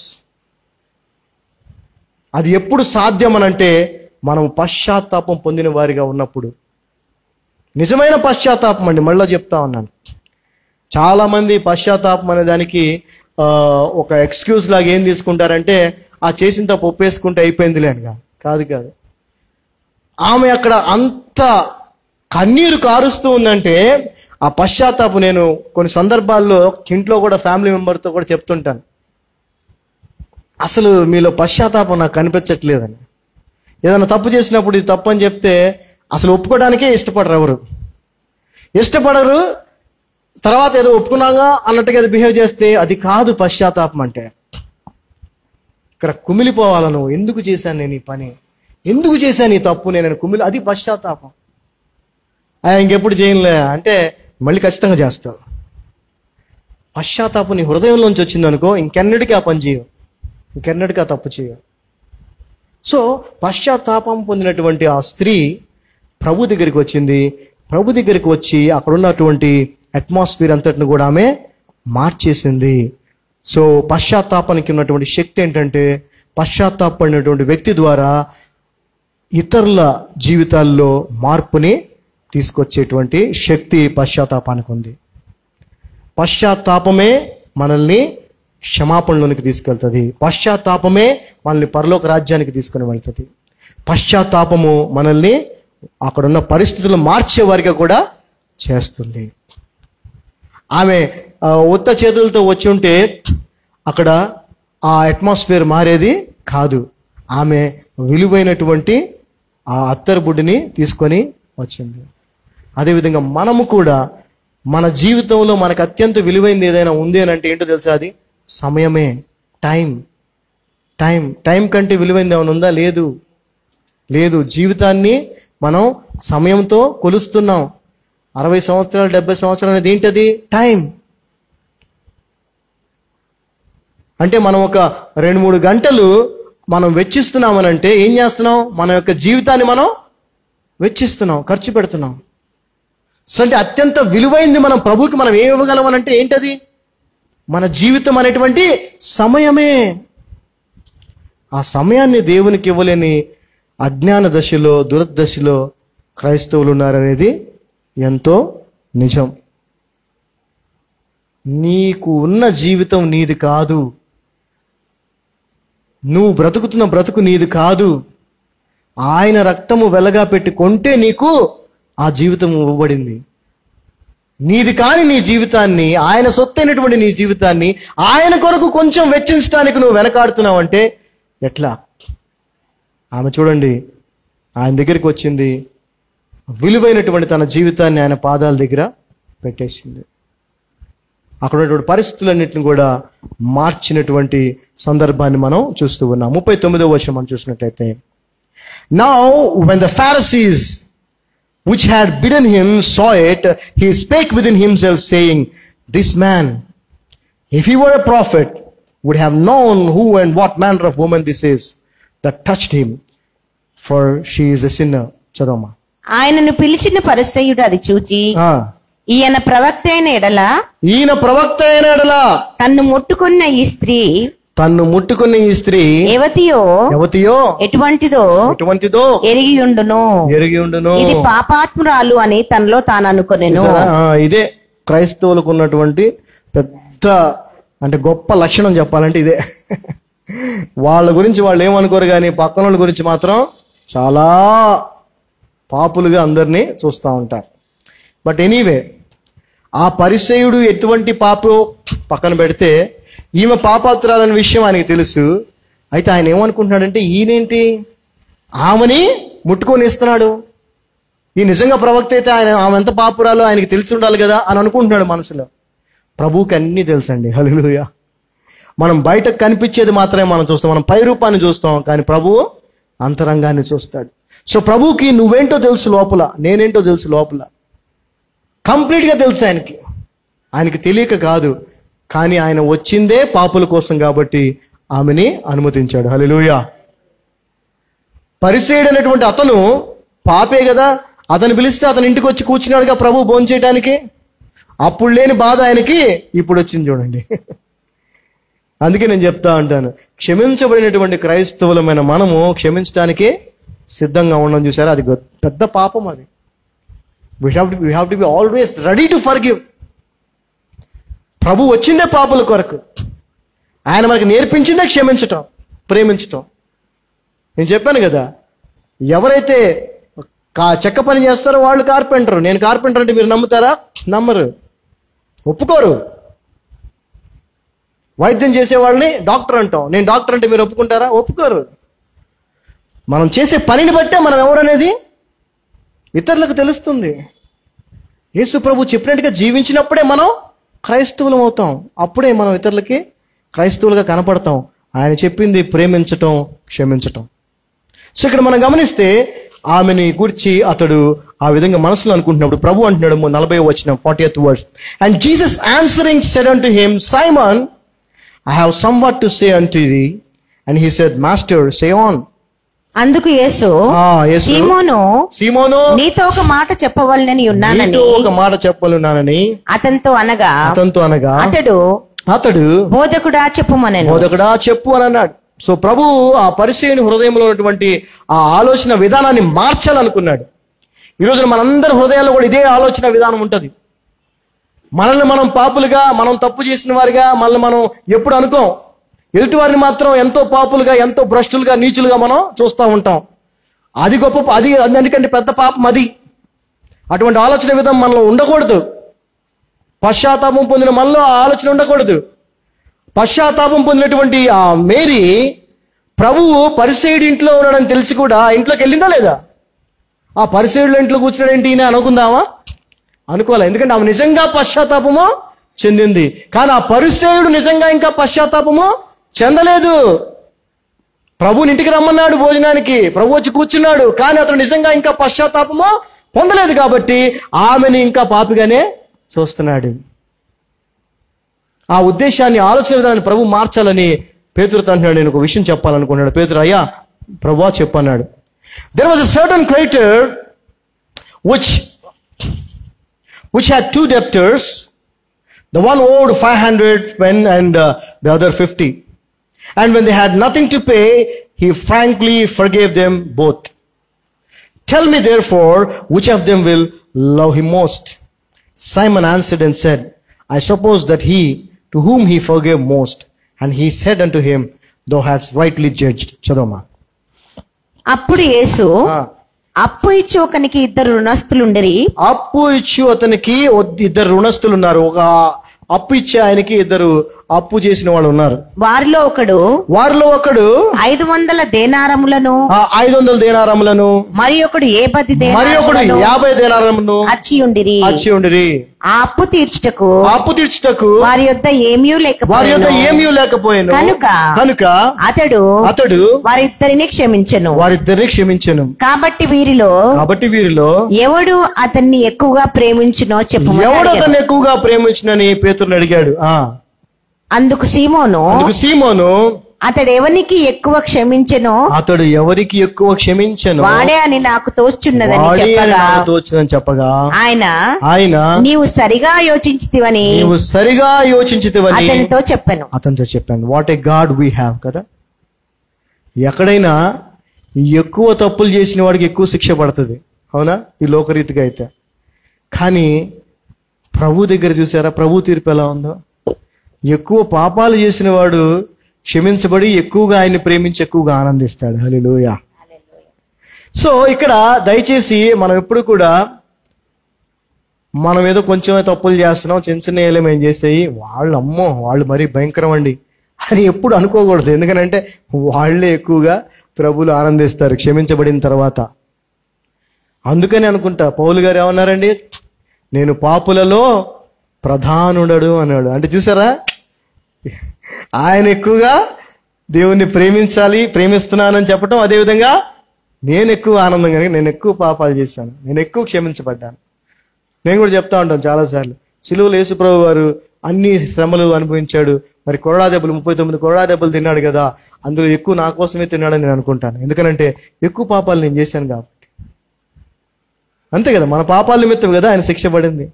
[SPEAKER 1] అది ఎప్పుడు సాధ్యం అనంటే మనం పశ్చాత్తాపం పొందిన వారిగా ఉన్నప్పుడు. నిజమైన పశ్చాత్తాపం అండి, మళ్ళీ చెప్తా ఉన్నాను. చాలా మంది పశ్చాత్తాపం అనే దానికి ఒక ఎక్స్క్యూజ్ లాగా ఏం తీసుకుంటారంటే ఆ చేసిన తప్పు ఒప్పేసుకుంటే అయిపోయిందిలే అని. కాదు. ఆమె అక్కడ అంత కన్నీరు కారుస్తూ ఉందంటే ఆ పశ్చాత్తాపం, నేను కొన్ని సందర్భాల్లో ఇంట్లో కూడా ఫ్యామిలీ మెంబర్తో కూడా చెప్తుంటాను, అసలు మీలో పశ్చాత్తాపం నాకు కనిపించట్లేదని. ఏదైనా తప్పు చేసినప్పుడు ఇది తప్పు అని చెప్తే అసలు ఒప్పుకోవడానికే ఇష్టపడరు. తర్వాత ఏదో ఒప్పుకున్నాగా అన్నట్టుగా ఏదో బిహేవ్ చేస్తే అది కాదు పశ్చాత్తాపం అంటే. ఇక్కడ కుమిలిపోవాల, నువ్వు ఎందుకు చేశాను నేను ఈ పని, ఎందుకు చేశాను ఈ తప్పు నేను కుమిలి, అది పశ్చాత్తాపం. ఇంకెప్పుడు చేయలే అంటే మళ్ళీ ఖచ్చితంగా చేస్తావు. పశ్చాత్తాపం నీ హృదయంలోంచి వచ్చిందనుకో, ఇంకెన్నటికీ ఆ పని చేయవు, ఇంకెన్నటికీ ఆ తప్పు చేయవు. సో పశ్చాత్తాపం పొందినటువంటి ఆ స్త్రీ ప్రభు దగ్గరికి వచ్చింది. ప్రభు దగ్గరికి వచ్చి అక్కడ ఉన్నటువంటి అట్మాస్ఫియర్ అంతటిని కూడా ఆమె మార్చేసింది. సో పశ్చాత్తాపానికి ఉన్నటువంటి శక్తి ఏంటంటే, పశ్చాత్తాపడినటువంటి వ్యక్తి ద్వారా ఇతరుల జీవితాల్లో మార్పుని తీసుకొచ్చేటువంటి శక్తి పశ్చాత్తాపానికి ఉంది. పశ్చాత్తాపమే మనల్ని క్షమాపణలోనికి తీసుకెళ్తుంది. పశ్చాత్తాపమే మనల్ని పరలోక రాజ్యానికి తీసుకుని వెళ్తుంది. పశ్చాత్తాపము మనల్ని అక్కడున్న పరిస్థితులు మార్చే వారిగా కూడా చేస్తుంది. ఆమె ఉత్త చేతులతో వచ్చి ఉంటే అక్కడ ఆ అట్మాస్ఫియర్ మారేది కాదు. ఆమె విలువైనటువంటి ఆ అత్తరు బుడ్డిని తీసుకొని వచ్చింది. అదేవిధంగా మనము కూడా మన జీవితంలో మనకు అత్యంత విలువైనది ఏదైనా ఉంది అని అంటే ఏంటో తెలుసా? అది సమయమే. టైం కంటే విలువైనది ఏమైనా ఉందా? లేదు. జీవితాన్ని మనం సమయంతో కొలుస్తున్నాం. 60 సంవత్సరాలు 70 సంవత్సరాలు అనేది ఏంటది? టైం. అంటే మనం ఒక 2-3 గంటలు మనం వెచ్చిస్తున్నామనంటే ఏం చేస్తున్నాం? మన యొక్క జీవితాన్ని మనం వెచ్చిస్తున్నాం, ఖర్చు పెడుతున్నాం. సో అంటే అత్యంత విలువైంది మనం ప్రభుకి మనం ఏమి ఇవ్వగలం అంటే ఏంటది? మన జీవితం అనేటువంటి సమయమే. ఆ సమయాన్ని దేవునికి ఇవ్వలేని అజ్ఞాన దశలో, దురదశలో క్రైస్తవులు ఉన్నారనేది ఎంతో నిజం. నీకు ఉన్న జీవితం నీది కాదు. నువ్వు బ్రతుకుతున్న బ్రతుకు నీది కాదు. ఆయన రక్తము వెలగా పెట్టి కొంటే నీకు ఆ జీవితం ఇవ్వబడింది. నీది కాని నీ జీవితాన్ని, ఆయన సొత్తైనటువంటి నీ జీవితాన్ని ఆయన కొరకు కొంచెం వెచ్చించడానికి నువ్వు వెనకాడుతున్నావు అంటే ఎట్లా? ఆమె చూడండి, ఆయన దగ్గరికి వచ్చింది, విలువైనటువంటి తన జీవితాన్ని ఆయన పాదాల దగ్గర పెట్టేసింది. అక్కడ ఉన్నటువంటి పరిస్థితులన్నింటిని కూడా మార్చినటువంటి సందర్భాన్ని మనం చూస్తూ ఉన్నాం. 39వ వచనం మనం చూసినట్లయితే, Now when the Pharisees which had bidden him saw it, he spake within himself, saying, This man, if he were a prophet, would have known who and what manner of woman this is that touched him, for she is a sinner. చదవమ్మా.
[SPEAKER 2] ఆయనను పిలిచిన పరిసయ్యుడు అది చూచి, ఈయన ప్రవక్త అయిన ఎడల తన్ను ముట్టుకున్న ఈ స్త్రీ ఎవతియో ఎటువంటిదో ఎరిగి ఉండును, ఇది పాపాత్మురాలు అని తనలో తాను అనుకొనెను.
[SPEAKER 1] ఇదే క్రైస్తవులకు ఉన్నటువంటి పెద్ద అంటే గొప్ప లక్షణం చెప్పాలంటే ఇదే. వాళ్ళ గురించి వాళ్ళు ఏమనుకోరు, కానీ పక్కన వాళ్ళ గురించి మాత్రం చాలా పాపులుగా అందరినీ చూస్తూ ఉంటారు. బట్ ఎనీవే, ఆ పరిసయుడు ఎటువంటి పాపో పక్కన పెడితే ఈమె పాపాత్రాలనే విషయం ఆయనకి తెలుసు. అయితే ఆయన ఏమనుకుంటున్నాడంటే, ఈయనేంటి ఆమెని ముట్టుకొని ఇస్తున్నాడు, ఈ నిజంగా ప్రవక్త అయితే ఆమె ఎంత పాపురాలో ఆయనకి తెలిసి ఉండాలి కదా అని అనుకుంటున్నాడు మనసులో. ప్రభువుకి అన్నీ తెలుసండి. హల్లెలూయా. మనం బయటకు కనిపించేది మాత్రమే మనం చూస్తాం, మనం పై రూపాన్ని చూస్తాం, కానీ ప్రభువు అంతరంగాన్ని చూస్తాడు. సో ప్రభువుకి నువ్వేంటో తెలుసు లోపల, నేనేంటో తెలుసు లోపల, కంప్లీట్గా తెలుసు ఆయనకి. ఆయనకి తెలియక కాదు, కానీ ఆయన వచ్చిందే పాపుల కోసం కాబట్టి ఆమెని అనుమతించాడు. హల్లెలూయా. పరిసయ్యుడు అనేటువంటి అతను పాపే కదా, అతను పిలిస్తే అతని ఇంటికి వచ్చి కూర్చున్నాడుగా ప్రభు భోంచేయడానికి. అప్పుడు లేని బాధ ఆయనకి ఇప్పుడు వచ్చింది చూడండి. అందుకే నేను చెప్తా ఉంటాను, క్షమించబడినటువంటి క్రైస్తవులమైన మనము క్షమించడానికి సిద్ధంగా ఉండడం చూసారా, అది పెద్ద పాపం. అది we have to be always ready to forgive. ప్రభు వచ్చిందే పాపుల కొరకు, ఆయన మనకి నేర్పించిందే క్షమించటం, ప్రేమించటం. నేను చెప్పాను కదా, ఎవరైతే చెక్క పని చేస్తారో వాళ్ళు కార్పెంటర్. నేను కార్పెంటర్ అంటే మీరు నమ్ముతారా? నమ్మరు, ఒప్పుకోరు. వైద్యం చేసే వాళ్ళని డాక్టర్ అంటాం. నేను డాక్టర్ అంటే మీరు ఒప్పుకుంటారా? ఒప్పుకోరు. మనం చేసే పనిని బట్టే మనం ఎవరనేది ఇతరులకు తెలుస్తుంది. యేసు ప్రభు చెప్పినట్టుగా జీవించినప్పుడే మనం క్రైస్తవులం అవుతాం, అప్పుడే మనం ఇతరులకి క్రైస్తవులుగా కనపడతాం. ఆయన చెప్పింది ప్రేమించటం, క్షమించటం. సో ఇక్కడ మనం గమనిస్తే ఆమెని గురించి అతడు ఆ విధంగా మనసులో అనుకుంటున్నప్పుడు ప్రభు అంటున్నాడు 40వ వచనం 40th verse, and Jesus answering said unto him, Simon, I have somewhat to say unto thee. And he said, Master, say on.
[SPEAKER 2] అందుకు యేసు, సీమోను, నీతో ఒక మాట చెప్పవలనని ఉన్నానని అతనితో అనగా అతడు బోధకుడా చెప్పు అని అన్నాడు. సో ప్రభు ఆ పరిసయ్యుని హృదయంలో ఉన్నటువంటి ఆ ఆలోచన విధానాన్ని మార్చాలనుకున్నాడు. ఈరోజు మనందరి హృదయాల్లో కూడా ఇదే ఆలోచన విధానం ఉంటుంది. మనల్ని మనం పాపులుగా, మనం తప్పు చేసిన వారిగా మనల్ని మనం ఎప్పుడు అనుకోం. ఎదుటి వారిని మాత్రం ఎంతో పాపులుగా, ఎంతో భ్రష్టులుగా, నీచులుగా మనం చూస్తూ ఉంటాం. అది గొప్ప, అది అందుకంటే పెద్ద పాపం అది. అటువంటి ఆలోచన విధానం మనలో ఉండకూడదు. పశ్చాత్తాపం పొందిన మనలో ఆ ఆలోచన ఉండకూడదు. పశ్చాత్తాపం పొందినటువంటి ఆ మేరీ ప్రభువు పరిసయ్యుడి ఇంట్లో ఉన్నాడని తెలిసి కూడా ఆ ఇంట్లోకి వెళ్ళిందా లేదా? ఆ పరిసయ్యుడి ఇంట్లో కూర్చున్నాడు ఏంటి ఈయన అనుకుందామా? అనుకోలే. ఎందుకంటే ఆమె నిజంగా పశ్చాత్తాపము చెందింది. కానీ ఆ పరిసయ్యుడు నిజంగా ఇంకా పశ్చాత్తాపము చెందలేదు. ప్రభువుని ఇంటికి రమ్మన్నాడు భోజనానికి, ప్రభు వచ్చి కూర్చున్నాడు, కానీ అతను నిజంగా ఇంకా పశ్చాత్తాపము పొందలేదు. కాబట్టి ఆమెని ఇంకా పాపిగానే చూస్తున్నాడు. ఆ ఉద్దేశాన్ని, ఆలోచన విధానాన్ని ప్రభు మార్చాలని పేతురుతో అంటున్నాడు. నేను ఒక విషయం చెప్పాలనుకున్నాడు. పేతురు, అయ్యా ప్రభువా చెప్పన్నాడు. There was a certain creditor which had two debtors. The one owed 500 and the other 50. And when they had nothing to pay, he frankly forgave them both. Tell me therefore, which of them will love him most? Simon answered and said, I suppose that he to whom he forgave most. And he said unto him, Thou hast rightly judged. చదవమా.
[SPEAKER 3] అప్పుడు యేసు అప్పు ఇచ్చి ఒకనికి ఇద్దరు రుణస్థులుండిరి.
[SPEAKER 2] అప్పు ఇచ్చి అతనికి ఇద్దరు రుణస్థులు ఉన్నారు. ఒక అప్పు ఇచ్చే ఆయనకి ఇద్దరు అప్పు చేసిన వాళ్ళు ఉన్నారు.
[SPEAKER 3] వారిలో ఒకడు 500 దేనారములను
[SPEAKER 2] 500 దేనారములను
[SPEAKER 3] మరి ఒకడు 50
[SPEAKER 2] దేనారములను
[SPEAKER 3] అచ్చి ఉండిరి. ఆ అప్పు తీర్చుటకు వారి యొద్ద ఏమీ
[SPEAKER 2] లేకపోయాను. కనుక అతడు
[SPEAKER 3] వారిద్దరిని క్షమించెను. కాబట్టి వీరిలో ఎవడు అతన్ని ఎక్కువగా ప్రేమించునో
[SPEAKER 2] చెప్పమని పేతురుని అడిగాడు.
[SPEAKER 3] అందుకు సీమోను అతడు ఎవరికి ఎక్కువ క్షమించెనో వాడే అని నాకు తోచున్నదని
[SPEAKER 2] చెప్పగా
[SPEAKER 3] ఆయన నీవు సరిగా యోచించితివని అతనితో చెప్పాను.
[SPEAKER 2] What a God we have కదా. ఎక్కడైనా ఎక్కువ తప్పులు చేసిన వాడికి ఎక్కువ శిక్ష పడుతుంది, అవునా? ఈ లోకరీతిగా అయితే. కానీ ప్రభు దగ్గర చూసారా ప్రభు తీర్పు ఎలా ఉందో? ఎక్కువ పాపాలు చేసిన వాడు క్షమించబడి ఎక్కువగా ఆయన్ని ప్రేమించి ఎక్కువగా ఆనందిస్తాడు. హల్లెలూయా. సో ఇక్కడ దయచేసి మనం ఎప్పుడు కూడా మనం ఏదో కొంచెం తప్పులు చేస్తున్నాం, చిన్న చిన్న ఏం చేసేయి వాళ్ళు మరీ భయంకరం అండి అని ఎప్పుడు అనుకోకూడదు. ఎందుకంటే వాళ్ళే ఎక్కువగా ప్రభువులు ఆనందిస్తారు క్షమించబడిన తర్వాత. అందుకని అనుకుంటా పౌలు గారు ఏమన్నారండి, నేను పాపులలో ప్రధానుడడు అన్నాడు. అంటే చూసారా, ఆయన ఎక్కువగా దేవుణ్ణి ప్రేమిస్తున్నానని చెప్పటం, అదేవిధంగా నేను ఎక్కువ ఆనందంగా, నేను ఎక్కువ పాపాలు చేశాను, నేను ఎక్కువ క్షమించబడ్డాను. నేను కూడా చెప్తా ఉంటాను చాలాసార్లు, సిలువలో యేసు ప్రభు వారు అన్ని శ్రమలు అనుభవించాడు, మరి కొరడా దెబ్బలు 39 కొరడా దెబ్బలు తిన్నాడు కదా, అందులో ఎక్కువ నా కోసమే తిన్నాడని నేను అనుకుంటాను. ఎందుకంటే ఎక్కువ పాపాలు నేను చేశాను కాబట్టి. అంతే కదా, మన పాపాల నిమిత్తం కదా ఆయన శిక్ష పడింది.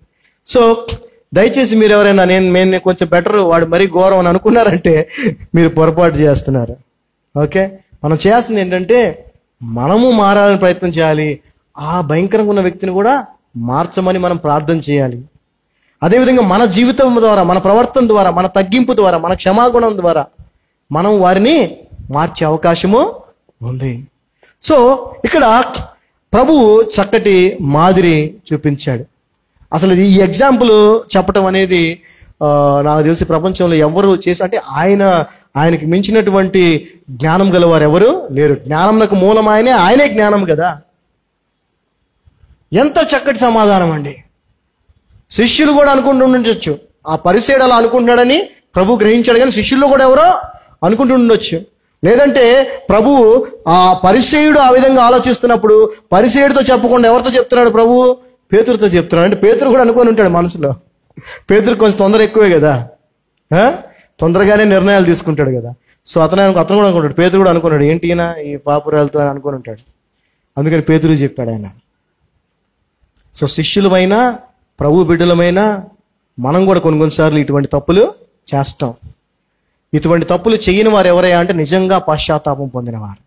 [SPEAKER 2] సో దయచేసి మీరు ఎవరైనా నేను కొంచెం బెటర్, వాడు మరీ ఘోరం అని అనుకున్నారంటే మీరు పొరపాటు చేస్తున్నారు. ఓకే, మనం చేయాల్సింది ఏంటంటే మనము మారాలని ప్రయత్నం చేయాలి. ఆ భయంకరంగా ఉన్న వ్యక్తిని కూడా మార్చమని మనం ప్రార్థన చేయాలి. అదేవిధంగా మన జీవితం ద్వారా, మన ప్రవర్తన ద్వారా, మన తగ్గింపు ద్వారా, మన క్షమాగుణం ద్వారా మనం వారిని మార్చే అవకాశము ఉంది. సో ఇక్కడ ప్రభువు చక్కటి మాదిరి చూపించాడు. అసలు ఈ ఎగ్జాంపుల్ చెప్పటం అనేది నాకు తెలిసి ప్రపంచంలో ఎవరు చేసి, అంటే ఆయనకి మించినటువంటి జ్ఞానం గలవారు ఎవరు లేరు. జ్ఞానంకు మూలం ఆయనే జ్ఞానం కదా. ఎంత చక్కటి సమాధానం అండి. శిష్యులు కూడా అనుకుంటుండొచ్చు, ఆ పరిసయ్యుడు అలా అనుకుంటున్నాడని ప్రభు గ్రహించాడు, కానీ శిష్యుల్లో కూడా ఎవరో అనుకుంటుండొచ్చు. లేదంటే ప్రభువు ఆ పరిసయ్యుడు ఆ విధంగా ఆలోచిస్తున్నప్పుడు పరిసయ్యుడితో చెప్పకుండా ఎవరితో చెప్తున్నాడు? ప్రభు పేతురుతో చెప్తున్నాడు. అంటే పేతురు కూడా అనుకొని ఉంటాడు మనసులో. పేతురు కొంచెం తొందర ఎక్కువే కదా, తొందరగానే నిర్ణయాలు తీసుకుంటాడు కదా. సో అతను కూడా అనుకుంటాడు, పేతురు కూడా అనుకున్నాడు, ఏంటి ఈ పాపురాలతో అని అనుకుని ఉంటాడు. అందుకని పేతురు చెప్పాడు ఆయన. సో శిష్యులమైనా ప్రభు బిడ్డలమైనా మనం కూడా కొన్నిసార్లు ఇటువంటి తప్పులు చేస్తాం. ఇటువంటి తప్పులు చేయని వారు ఎవరయ్యా అంటే నిజంగా పశ్చాత్తాపం పొందినవారు.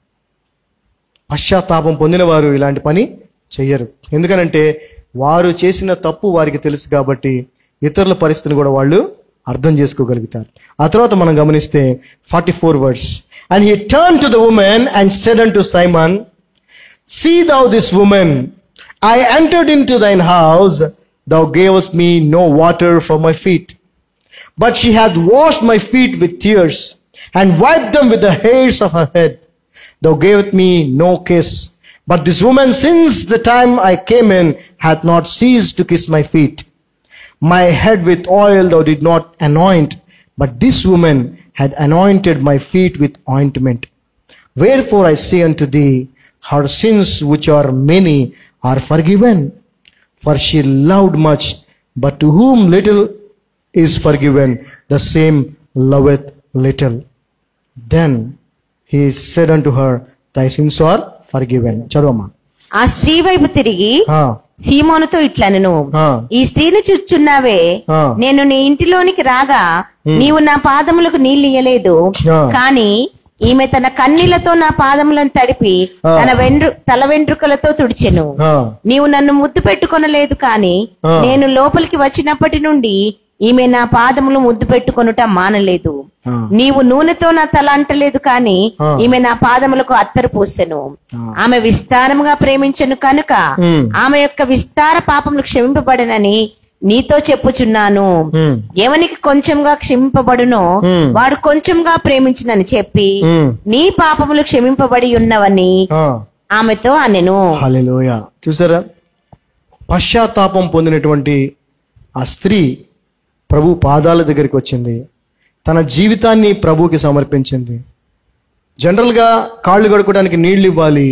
[SPEAKER 2] పశ్చాత్తాపం పొందినవారు ఇలాంటి పని చెయ్యరు. ఎందుకనంటే వారు చేసిన తప్పు వారికి తెలుసు కాబట్టి ఇతరుల పరిస్థితిని కూడా వాళ్ళు అర్థం చేసుకోగలుగుతారు. ఆ తర్వాత మనం గమనిస్తే 44 words. And he turned to the woman and said unto Simon, See thou this woman, I entered into thine house,
[SPEAKER 1] thou gavest me no water for my feet. But she hath washed my feet with tears, and wiped them with the hairs of her head. Thou gavest me no kiss. But this woman, since the time I came in, hath not ceased to kiss my feet. My head with oil thou did not anoint, but this woman hath anointed my feet with ointment. Wherefore I say unto thee, her sins, which are many, are forgiven. For she loved much, but to whom little is forgiven, the same loveth little. Then he said unto her, thy sins are forgiven. చదవమ్మా.
[SPEAKER 3] ఆ స్త్రీ వైపు తిరిగి సీమోనుతో ఇట్లనెను, ఈ స్త్రీని చూచున్నావే, నేను నీ ఇంటిలోనికి రాగా నీవు నా పాదములకు నీళ్ళు ఇయ్యలేదు, కాని ఈమె తన కన్నీళ్లతో నా పాదములను తడిపి తల వెంట్రుకలతో తుడిచెను. నీవు నన్ను ముద్దు పెట్టుకొనలేదు, కాని నేను లోపలికి వచ్చినప్పటి నుండి ఈమె నా పాదములు ముద్దు పెట్టుకొనుట మానలేదు. నీవు నూనెతో నా తల అంటలేదు, కాని ఈమె నా పాదములకు అత్తరు పూసెను. ఆమె విస్తారముగా ప్రేమించెను కనుక ఆమె యొక్క విస్తార పాపములు క్షమింపబడనని నీతో చెప్పుచున్నాను. ఎవనికి కొంచెంగా క్షమింపబడునో వాడు కొంచెంగా ప్రేమించునని చెప్పి నీ పాపములు క్షమింపబడి ఉన్నవని ఆమెతో అనెను.
[SPEAKER 1] హల్లెలూయా. చూసారా, పశ్చాత్తాపం పొందినటువంటి ఆ స్త్రీ ప్రభు పాదాల దగ్గరికి వచ్చింది, తన జీవితాన్ని ప్రభువుకి సమర్పించింది. జనరల్గా కాళ్ళు కడుక్కోవడానికి నీళ్లు ఇవ్వాలి,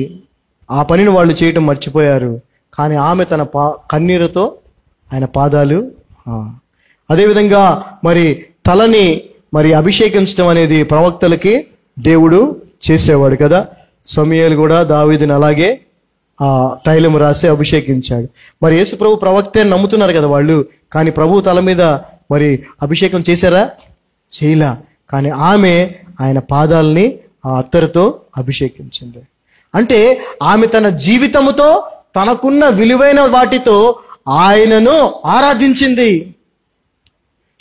[SPEAKER 1] ఆ పనిని వాళ్ళు చేయటం మర్చిపోయారు. కానీ ఆమె తన కన్నీరుతో ఆయన పాదాలు, అదేవిధంగా మరి తలని మరి అభిషేకించడం అనేది ప్రవక్తలకి దేవుడు చేసేవాడు కదా. సమూయేలు కూడా దావీదుని అలాగే తైలం రాసి అభిషేకించాడు. మరి యేసు ప్రభు ప్రవక్తే నమ్ముతున్నారు కదా వాళ్ళు, కానీ ప్రభు తల మీద మరి అభిషేకం చేశారా? చేయలా. కానీ ఆమె ఆయన పాదాలని ఆ అత్తరుతో అభిషేకించింది. అంటే ఆమె తన జీవితముతో తనకున్న విలువైన వాటితో ఆయనను ఆరాధించింది.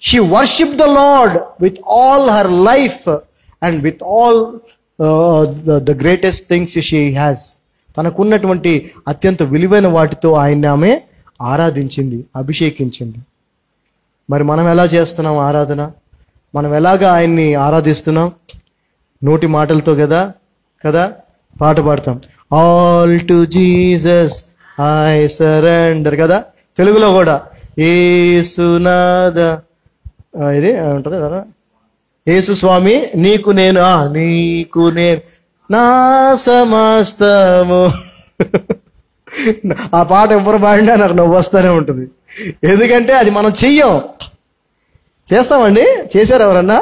[SPEAKER 1] She worshipped the lord with all her life and with all the greatest things she has. తనకున్నటువంటి అత్యంత విలువైన వాటితో ఆయన్ని ఆమె ఆరాధించింది, అభిషేకించింది. మరి మనం ఎలా చేస్తున్నాం ఆరాధన? మనం ఎలాగా ఆయన్ని ఆరాధిస్తున్నాం? నోటి మాటలతో కదా పాట పాడతాం, all to Jesus I surrender కదా. తెలుగులో కూడా యేసునాథ, ఇది ఉంటది కదా, యేసు స్వామి నీకు నేను నా సమస్తము. ఆ పాట ఎవరు పాడినా నాకు నవ్వు వస్తూనే ఉంటుంది. ఎందుకంటే అది మనం చేస్తామండి. చేశారు ఎవరన్నా?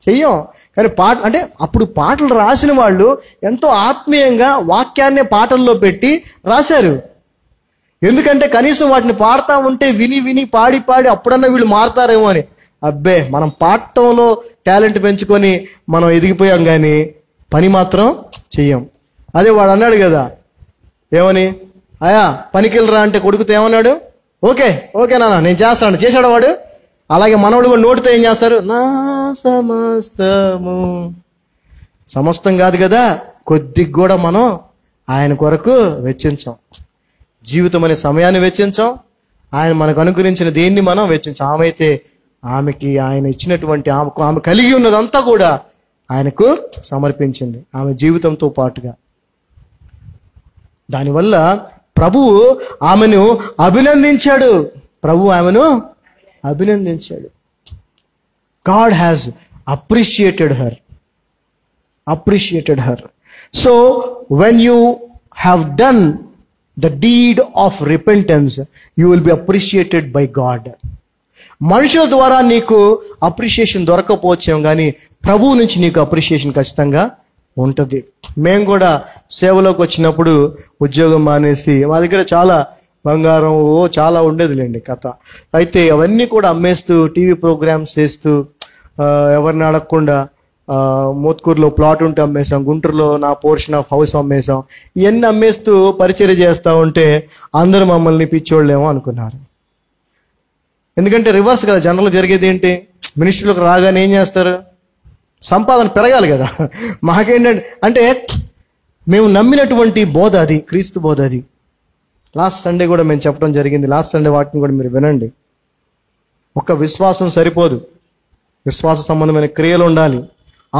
[SPEAKER 1] చెయ్యం. కానీ పాట అంటే అప్పుడు పాటలు రాసిన వాళ్ళు ఎంతో ఆత్మీయంగా వాక్యాన్నే పాటల్లో పెట్టి రాశారు. ఎందుకంటే కనీసం వాటిని పాడుతూ ఉంటే విని పాడి అప్పుడన్నా వీళ్ళు మారుతారేమో అని. అబ్బే, మనం పాడటంలో టాలెంట్ పెంచుకొని మనం ఎదిగిపోయాం, కానీ పని మాత్రం చెయ్యం. అదే వాడు అన్నాడు కదా, ఏమని, అయా పనికిళ్ళరా అంటే కొడుకుతో ఏమన్నాడు, ఓకే నాన్న నేను చేస్తాను. చేశాడు వాడు. అలాగే మనవాడు కూడా నోటితో ఏం చేస్తారు, నా సమస్తం కాదు కదా, కొద్దిగా కూడా మనం ఆయన కొరకు వెచ్చించాం. జీవితం అనే సమయాన్ని వెచ్చించాం, ఆయన మనకు అనుగ్రహించిన దేన్ని మనం వెచ్చించాం. ఆమెకి ఆయన ఇచ్చినటువంటి ఆమె కలిగి ఉన్నదంతా కూడా ఆయనకు సమర్పించింది, ఆమె జీవితంతో పాటుగా. దానివల్ల ప్రభువు ఆమెను అభినందించాడు. God has appreciated her. So when you have done the deed of repentance, you will be appreciated by God. మనుషుల ద్వారా నీకు అప్రిషియేషన్ దొరకపోవచ్చేమో, కానీ ప్రభువు నుంచి నీకు అప్రిషియేషన్ ఖచ్చితంగా ఉంటుంది. మేము కూడా సేవలోకి వచ్చినప్పుడు ఉద్యోగం మానేసి, మా దగ్గర చాలా బంగారం చాలా ఉండేదిలేండి కథ. అయితే అవన్నీ కూడా అమ్మేస్తూ టీవీ ప్రోగ్రామ్స్ చేస్తూ ఎవరిని అడగకుండా మోత్కూరులో ప్లాట్ ఉంటే అమ్మేశాం, గుంటూరులో నా పోర్షన్ ఆఫ్ హౌస్ అమ్మేశాం. ఇవన్నీ అమ్మేస్తూ పరిచర్య చేస్తూ ఉంటే అందరూ మమ్మల్ని పిచ్చోళ్ళేమో అనుకున్నారు. ఎందుకంటే రివర్స్ కదా జనరల్ జరిగేది. ఏంటి, మినిస్ట్రీలోకి రాగానే ఏం చేస్తారు, సంపాదన పెరగాలి కదా. మాకేంటంటే అంటే మేము నమ్మినటువంటి బోధ అది, క్రీస్తు బోధ అది.
[SPEAKER 2] లాస్ట్ సండే కూడా మేము చెప్పడం జరిగింది. లాస్ట్ సండే వాక్యం కూడా మీరు వినండి. ఒక విశ్వాసం సరిపోదు, విశ్వాస సంబంధమైన క్రియలు ఉండాలి.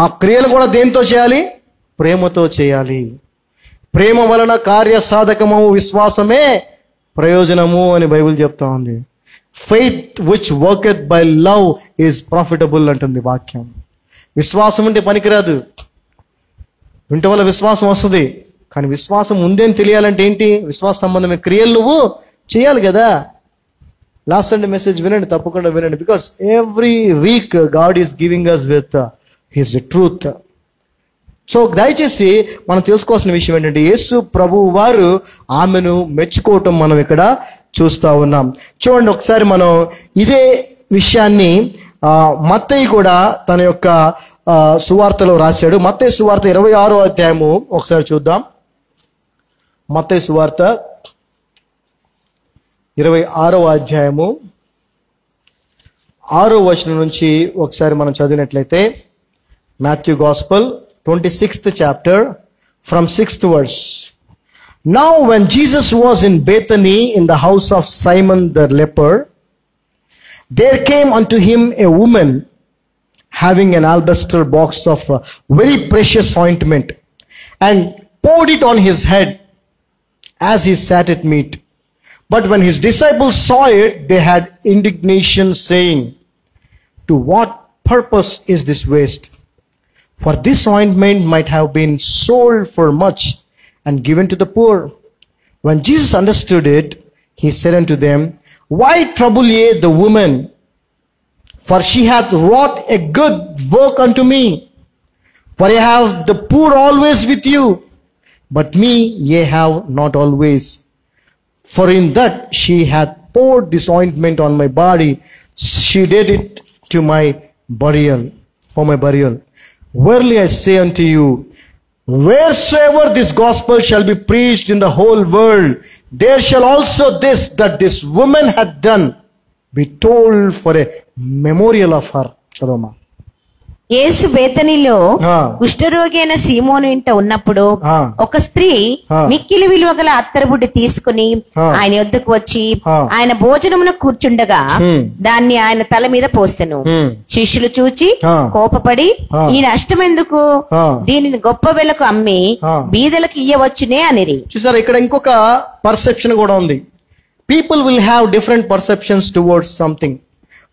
[SPEAKER 2] ఆ క్రియలు కూడా దేంతో చేయాలి? ప్రేమతో చేయాలి. ప్రేమ వలన కార్యసాధకము విశ్వాసమే ప్రయోజనము అని బైబిల్ చెప్తా ఉంది. Faith which worketh by love is profitable అంటుంది వాక్యం. విశ్వాసం ఉంటే పనికిరాదు, వింటే వల్ల విశ్వాసం వస్తుంది. కానీ విశ్వాసం ఉందేని తెలియాలంటే ఏంటి? విశ్వాస సంబంధమైన క్రియలు నువ్వు చేయాలి కదా. లాస్ట్ సండే మెసేజ్ వినండి, తప్పకుండా వినండి. Because every week God is giving us with his truth. So దయచేసి మనం తెలుసుకోవాల్సిన విషయం ఏంటంటే, యేసు ప్రభు వారు ఆమెను మెచ్చుకోవటం మనం ఇక్కడ చూస్తా ఉన్నాం. చూడండి ఒకసారి మనం ఇదే విషయాన్ని మత్తయి కూడా తన యొక్క సువార్తలో రాశాడు. మత్తయి సువార్త 26వ అధ్యాయము ఒకసారి చూద్దాం. మత్తయి సువార్త 26వ అధ్యాయము 6వ వచనం నుంచి ఒకసారి మనం చదివినట్లయితే, Matthew gospel 26th chapter from 6th verse. Now when Jesus was in Bethany in the house of Simon the leper, there came unto him a woman having an alabaster box of very precious ointment, and poured it on his head as he sat at meat. But when his disciples saw it, they had indignation, saying, to what purpose is this waste? For this ointment might have been sold for much and given to the poor. When Jesus understood it, he said unto them, why trouble ye the woman? For she hath wrought a good work unto me. For ye have the poor always with you, but me ye have not always. For in that she hath poured this ointment on my body, she did it to my burial, for my burial. Verily I say unto you, wheresoever this gospel shall be preached in the whole world, there shall also this that this woman hath done be told for a memorial of her. Chadoma.
[SPEAKER 3] యేసు బేతనీలో కుష్ఠరోగి అయిన సీమోను ఇంట ఉన్నప్పుడు ఒక స్త్రీ మిక్కిలి విలువ గల అత్తరుబుడ్డి తీసుకుని ఆయన యొద్దకు వచ్చి ఆయన భోజనమున కూర్చుండగా దాన్ని ఆయన తల మీద పోసెను. శిష్యులు చూచి కోపపడి, ఈ నష్టమెందుకు? దీనిని గొప్ప వెలకు అమ్మి బీదలకు ఇయ్యవచ్చునే అనిరి.
[SPEAKER 2] చూసారా, ఇక్కడ ఇంకొక పర్సెప్షన్ కూడా ఉంది. People will have different perceptions towards something.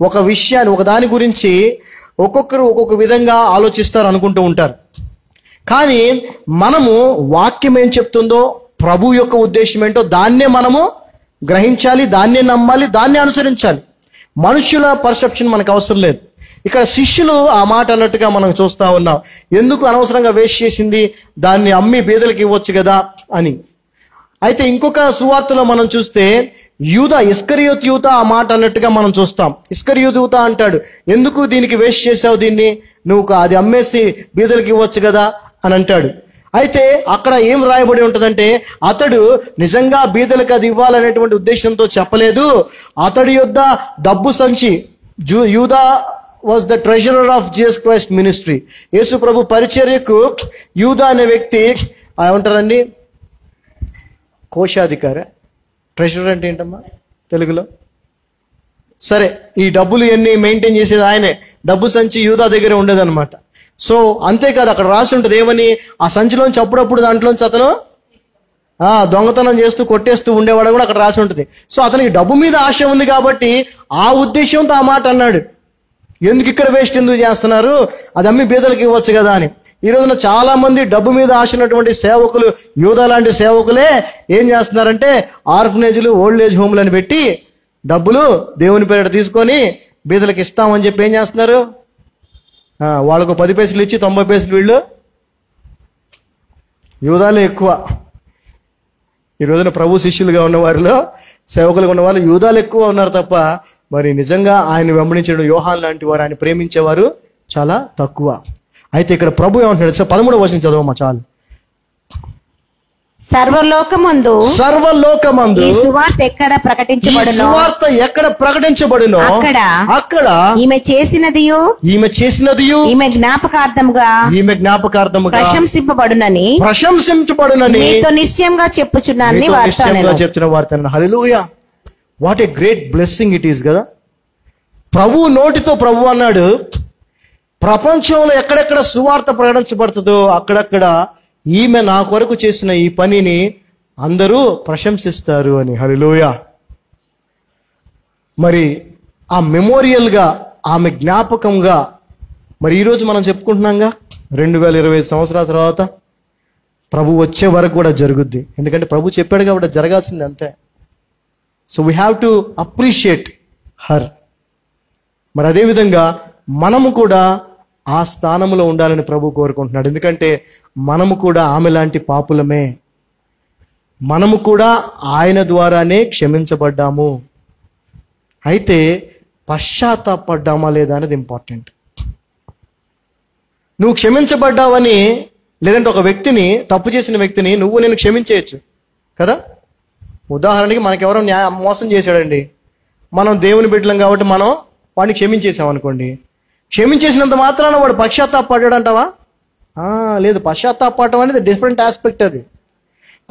[SPEAKER 2] ఒక విషయాన్ని, ఒక దాని గురించి ఒక్కొక్కరు ఒక్కొక్క విధంగా ఆలోచిస్తారు, అనుకుంటూ ఉంటారు. కానీ మనము వాక్యం ఏం చెప్తుందో, ప్రభు యొక్క ఉద్దేశం ఏంటో దాన్నే మనము గ్రహించాలి, దాన్నే నమ్మాలి, దాన్నే అనుసరించాలి. మనుషుల పర్సెప్షన్ మనకు అవసరం లేదు. ఇక్కడ శిష్యులు ఆ మాట అన్నట్టుగా మనం చూస్తా ఉన్నాం. ఎందుకు అనవసరంగా వేస్ట్ చేసింది, దాన్ని అమ్మి బీదలకు ఇవ్వచ్చు కదా అని. అయితే ఇంకొక సువార్తలో మనం చూస్తే యూదా, ఇస్కరియోతు యూదా ఆ మాట అన్నట్టుగా మనం చూస్తాం. ఇస్కరియోతు యూదా అంటాడు, ఎందుకు దీనికి వేస్ట్ చేసావు, దీన్ని నువ్వు అది అమ్మేసి బీదలకు ఇవ్వచ్చు కదా అని అంటాడు. అయితే అక్కడ ఏం రాయబడి ఉంటుందంటే, అతడు నిజంగా బీదలకు అది ఇవ్వాలనేటువంటి ఉద్దేశంతో చెప్పలేదు. అతడి యొద్ద డబ్బు సంచి, యూదా was the treasurer of Jesus Christ ministry. యేసు ప్రభు పరిచర్యకు యూదా అనే వ్యక్తి ఏమంటారండి, కోశాధికారి. ట్రెజరర్ అంటే ఏంటమ్మా తెలుగులో? సరే, ఈ డబ్బులు ఎన్ని మెయింటైన్ చేసేది ఆయనే. డబ్బు సంచి యూదా దగ్గర ఉండేదన్నమాట. సో అంతేకాదు, అక్కడ రాసి ఉంటుంది ఏమని, ఆ సంచిలోంచి అప్పుడప్పుడు దాంట్లోంచి అతను దొంగతనం చేస్తూ కొట్టేస్తూ ఉండేవాడు కూడా అక్కడ రాసి ఉంటుంది. సో అతనికి డబ్బు మీద ఆశ ఉంది కాబట్టి ఆ ఉద్దేశంతో ఆ మాట అన్నాడు. ఎందుకు ఇక్కడ వేస్ట్ ఎందుకు చేస్తున్నారు, అది అమ్మి బీదలకు ఇవ్వచ్చు కదా అని. ఈ రోజున చాలా మంది డబ్బు మీద ఆశ ఉన్నటువంటి సేవకులు, యూదా లాంటి సేవకులే ఏం చేస్తున్నారంటే, ఆర్ఫనేజ్లు, ఓల్డ్ ఏజ్ హోమ్లను పెట్టి డబ్బులు దేవుని పేరిట తీసుకొని బీదలకు ఇస్తామని చెప్పి ఏం చేస్తున్నారు, వాళ్ళకు 10 పైసలు ఇచ్చి 90 పైసలు వీళ్ళు. యూదాలే ఎక్కువ. ఈ రోజున ప్రభు శిష్యులుగా ఉన్న వారిలో, సేవకులుగా ఉన్న వాళ్ళు యూదాలు ఎక్కువ ఉన్నారు తప్ప, మరి నిజంగా ఆయన వెంబడించడం, యోహాన్ లాంటి వారు ఆయన ప్రేమించేవారు చాలా తక్కువ. అయితే ఇక్కడ ప్రభు ఏమంటున్నాడు, 13వ వచనం చదవమ్మా చాలు.
[SPEAKER 3] సర్వలోకమందు
[SPEAKER 2] సర్వలోకమందు
[SPEAKER 3] ఈ సువార్త ఎక్కడ
[SPEAKER 2] ఈ
[SPEAKER 3] ప్రకటించబడునో
[SPEAKER 2] సువార్త ఎక్కడ ప్రకటించబడునో అక్కడ
[SPEAKER 3] ఈమె చేసినదియు ఈమె జ్ఞాపకార్థముగా ప్రశంసింపబడునని మీతో నిశ్చయంగా చెప్పుచున్నానని
[SPEAKER 2] చెప్తున్న వార్త. Hallelujah. What a great blessing it is కదా. ప్రభు నోటితో ప్రభు అన్నాడు, ప్రపంచంలో ఎక్కడెక్కడ సువార్త ప్రకటించబడుతుందో అక్కడక్కడ ఈమె నా కొరకు చేసిన ఈ పనిని అందరూ ప్రశంసిస్తారు అని. హల్లెలూయా. మరి ఆ మెమోరియల్గా, ఆమె జ్ఞాపకంగా మరి ఈరోజు మనం చెప్పుకుంటున్నాంగా 2025 సంవత్సరాల తర్వాత ప్రభు వచ్చే వరకు కూడా జరుగుద్ది. ఎందుకంటే ప్రభు చెప్పాడు కాబట్టి జరగాల్సింది అంతే. So we have to appreciate her. మరి అదేవిధంగా మనము కూడా ఆ స్థానంలో ఉండాలని ప్రభు కోరుకుంటున్నాడు. ఎందుకంటే మనము కూడా ఆమె లాంటి పాపులమే. మనము కూడా ఆయన ద్వారానే క్షమించబడ్డాము. అయితే పశ్చాత్తాపడ్డామా లేదా అనేది ఇంపార్టెంట్. నువ్వు క్షమించబడ్డావని, లేదంటే ఒక వ్యక్తిని, తప్పు చేసిన వ్యక్తిని నేను క్షమించేయచ్చు కదా. ఉదాహరణకి మనకెవరో మోసం చేశాడండి, మనం దేవుని బిడ్డలం కాబట్టి మనం వాడిని క్షమించేసాం అనుకోండి. క్షమించేసినంత మాత్రాన వాడు పశ్చాత్తాపడ్డాడు అంటావా? లేదు. పశ్చాత్తాపడటం అనేది డిఫరెంట్ ఆస్పెక్ట్. అది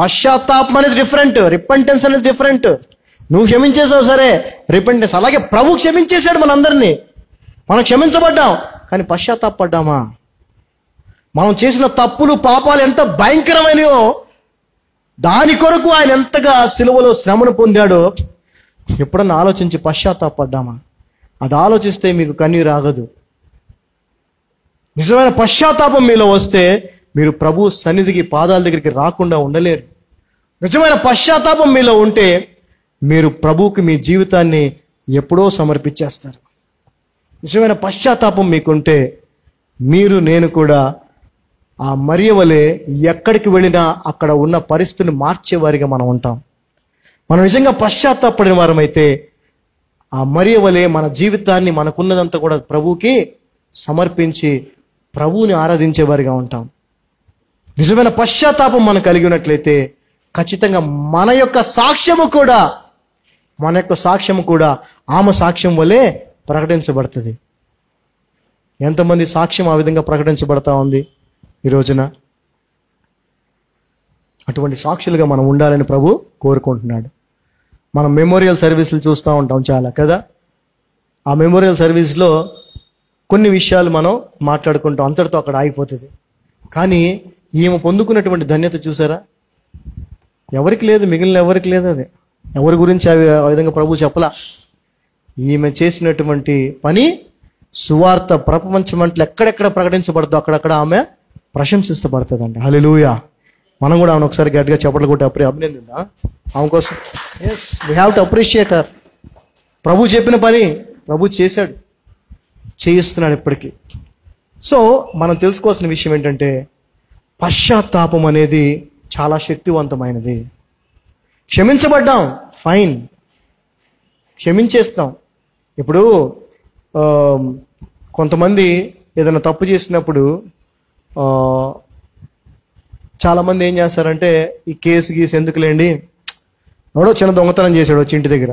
[SPEAKER 2] పశ్చాత్తాపం అనేది డిఫరెంట్, రిపెంటెన్స్ అనేది డిఫరెంట్. నువ్వు క్షమించేసావు సరే, రిపెంటెన్స్. అలాగే ప్రభు క్షమించేశాడు మనందరినీ, మనం క్షమించబడ్డాం. కానీ పశ్చాత్తాపడ్డామా? మనం చేసిన తప్పులు, పాపాలు ఎంత భయంకరమైనయో దాని కొరకు ఆయన ఎంతగా సిలువలో శ్రమను పొందాడో ఎప్పుడన్నా ఆలోచించి పశ్చాత్తాపడ్డామా? అది ఆలోచిస్తే మీకు కన్నీరు ఆగదు. నిజమైన పశ్చాత్తాపం మీలో వస్తే మీరు ప్రభు సన్నిధికి, పాదాల దగ్గరికి రాకుండా ఉండలేరు. నిజమైన పశ్చాత్తాపం మీలో ఉంటే మీరు ప్రభువుకి మీ జీవితాన్ని ఎప్పుడో సమర్పించేస్తారు. నిజమైన పశ్చాత్తాపం మీకుంటే మీరు, నేను కూడా ఆ మరియ వలె ఎక్కడికి వెళ్ళినా అక్కడ ఉన్న పరిస్థితిని మార్చేవారిగా మనం ఉంటాం. మనం నిజంగా పశ్చాత్తాపడిన వారమైతే ఆ మరియ వలె మన జీవితాన్ని, మనకున్నదంతా కూడా ప్రభువుకి సమర్పించి ప్రభువుని ఆరాధించేవారిగా ఉంటాం. నిజమైన పశ్చాత్తాపం మనం కలిగి ఉన్నట్లయితే ఖచ్చితంగా మన యొక్క సాక్ష్యము కూడా ఆమె సాక్ష్యం వలె ప్రకటించబడుతుంది. ఎంతమంది సాక్ష్యం ఆ విధంగా ప్రకటించబడతా ఉంది ఈ రోజున? అటువంటి సాక్షులుగా మనం ఉండాలని ప్రభు కోరుకుంటున్నాడు. మనం మెమోరియల్ సర్వీసులు చూస్తూ ఉంటాం చాలా కదా. ఆ మెమోరియల్ సర్వీస్లో కొన్ని విషయాలు మనం మాట్లాడుకుంటాం, అంతటితో అక్కడ ఆగిపోతుంది. కానీ ఈమె పొందుకున్నటువంటి ధన్యత చూసారా? ఎవరికి లేదు, మిగిలిన ఎవరికి లేదు. అది ఎవరి గురించి ఆ విధంగా ప్రభు చెప్పలా. ఈమె చేసినటువంటి పని సువార్త ప్రపంచమంట్లో ఎక్కడెక్కడ ప్రకటించబడుతుందో అక్కడక్కడ ఆమె ప్రశంసిస్తబడుతుందండి. హల్లెలూయా. మనం కూడా ఆమెను ఒకసారి గట్టిగా చప్పట్లు కొట్టి అభినందిద్దాం ఆమె కోసం. Yes, we have to appreciate her. ప్రభు చెప్పిన పని ప్రభు చేశాడు, చేయిస్తున్నాడు ఇప్పటికీ. సో మనం తెలుసుకోవాల్సిన విషయం ఏంటంటే పశ్చాత్తాపం అనేది చాలా శక్తివంతమైనది. క్షమించబడ్డాం, ఫైన్, క్షమించేస్తాం. ఇప్పుడు కొంతమంది ఏదైనా తప్పు చేసినప్పుడు చాలామంది ఏం చేస్తారంటే, ఈ కేసు గీసు ఎందుకులేండి, ఎవడో చిన్న దొంగతనం చేశాడు వచ్చి ఇంటి దగ్గర,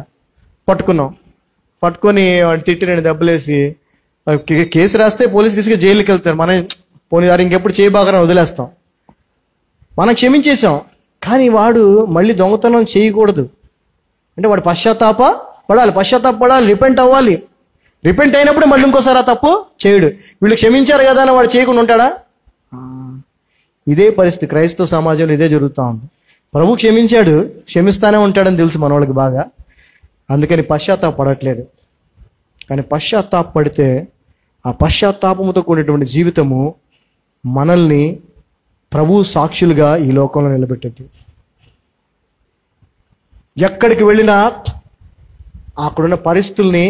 [SPEAKER 2] పట్టుకొని వాడు తిట్టి 2 దెబ్బలేసి కేసు రాస్తే పోలీసు తీసుకుని జైలుకి వెళ్తారు. మనం పోనీ వారు ఇంకెప్పుడు చేయబాగానే వదిలేస్తాం. మనం క్షమించేసాం, కానీ వాడు మళ్ళీ దొంగతనం చేయకూడదు అంటే వాడు పశ్చాత్తాపడాలి, రిపెంట్ అవ్వాలి. రిపెంట్ అయినప్పుడు మళ్ళీ ఇంకోసారి ఆ తప్పు చేయడు. వీళ్ళు క్షమించారు కదా అని వాడు చేయకుండా ఉంటాడా? ఇదే పరిస్థితి క్రైస్తవ సమాజంలో ఇదే జరుగుతూ ఉంది. ప్రభు క్షమించాడు, క్షమిస్తానే ఉంటాడని తెలుసు మన వాళ్ళకి బాగా, అందుకని పశ్చాత్తాపడట్లేదు. కానీ పశ్చాత్తాపడితే ఆ పశ్చాత్తాపముతో కూడినటువంటి జీవితము మనల్ని ప్రభు సాక్షులుగా ఈ లోకంలో నిలబెట్టుద్ది. ఎక్కడికి వెళ్ళినా అక్కడున్న పరిస్థితుల్ని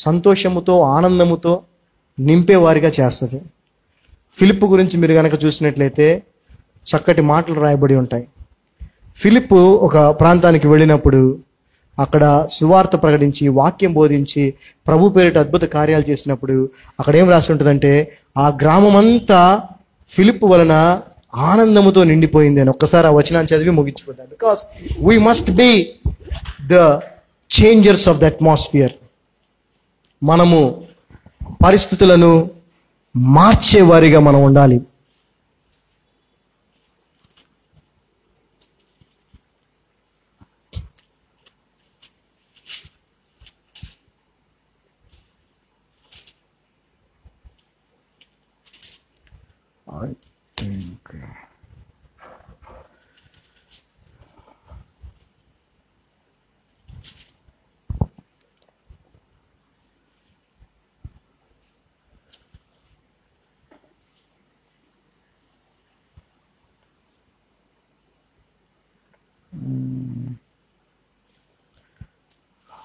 [SPEAKER 2] సంతోషముతో, ఆనందముతో నింపేవారిగా చేస్తుంది. ఫిలిప్పు గురించి మీరు కనుక చూసినట్లయితే చక్కటి మాటలు రాయబడి ఉంటాయి. ఫిలిప్పు ఒక ప్రాంతానికి వెళ్ళినప్పుడు అక్కడ సువార్త ప్రకటించి, వాక్యం బోధించి, ప్రభు పేరిట అద్భుత కార్యాలు చేసినప్పుడు అక్కడ ఏం రాసి ఉంటుందంటే, ఆ గ్రామం అంతా ఫిలిప్పు వలన ఆనందముతో నిండిపోయింది అని ఒక్కసారి ఆ వచనాన్ని చదివి ముగించుకుందాం. Because we must be the changers of the atmosphere. మనము పరిస్థితులను మార్చేవారిగా మనం ఉండాలి.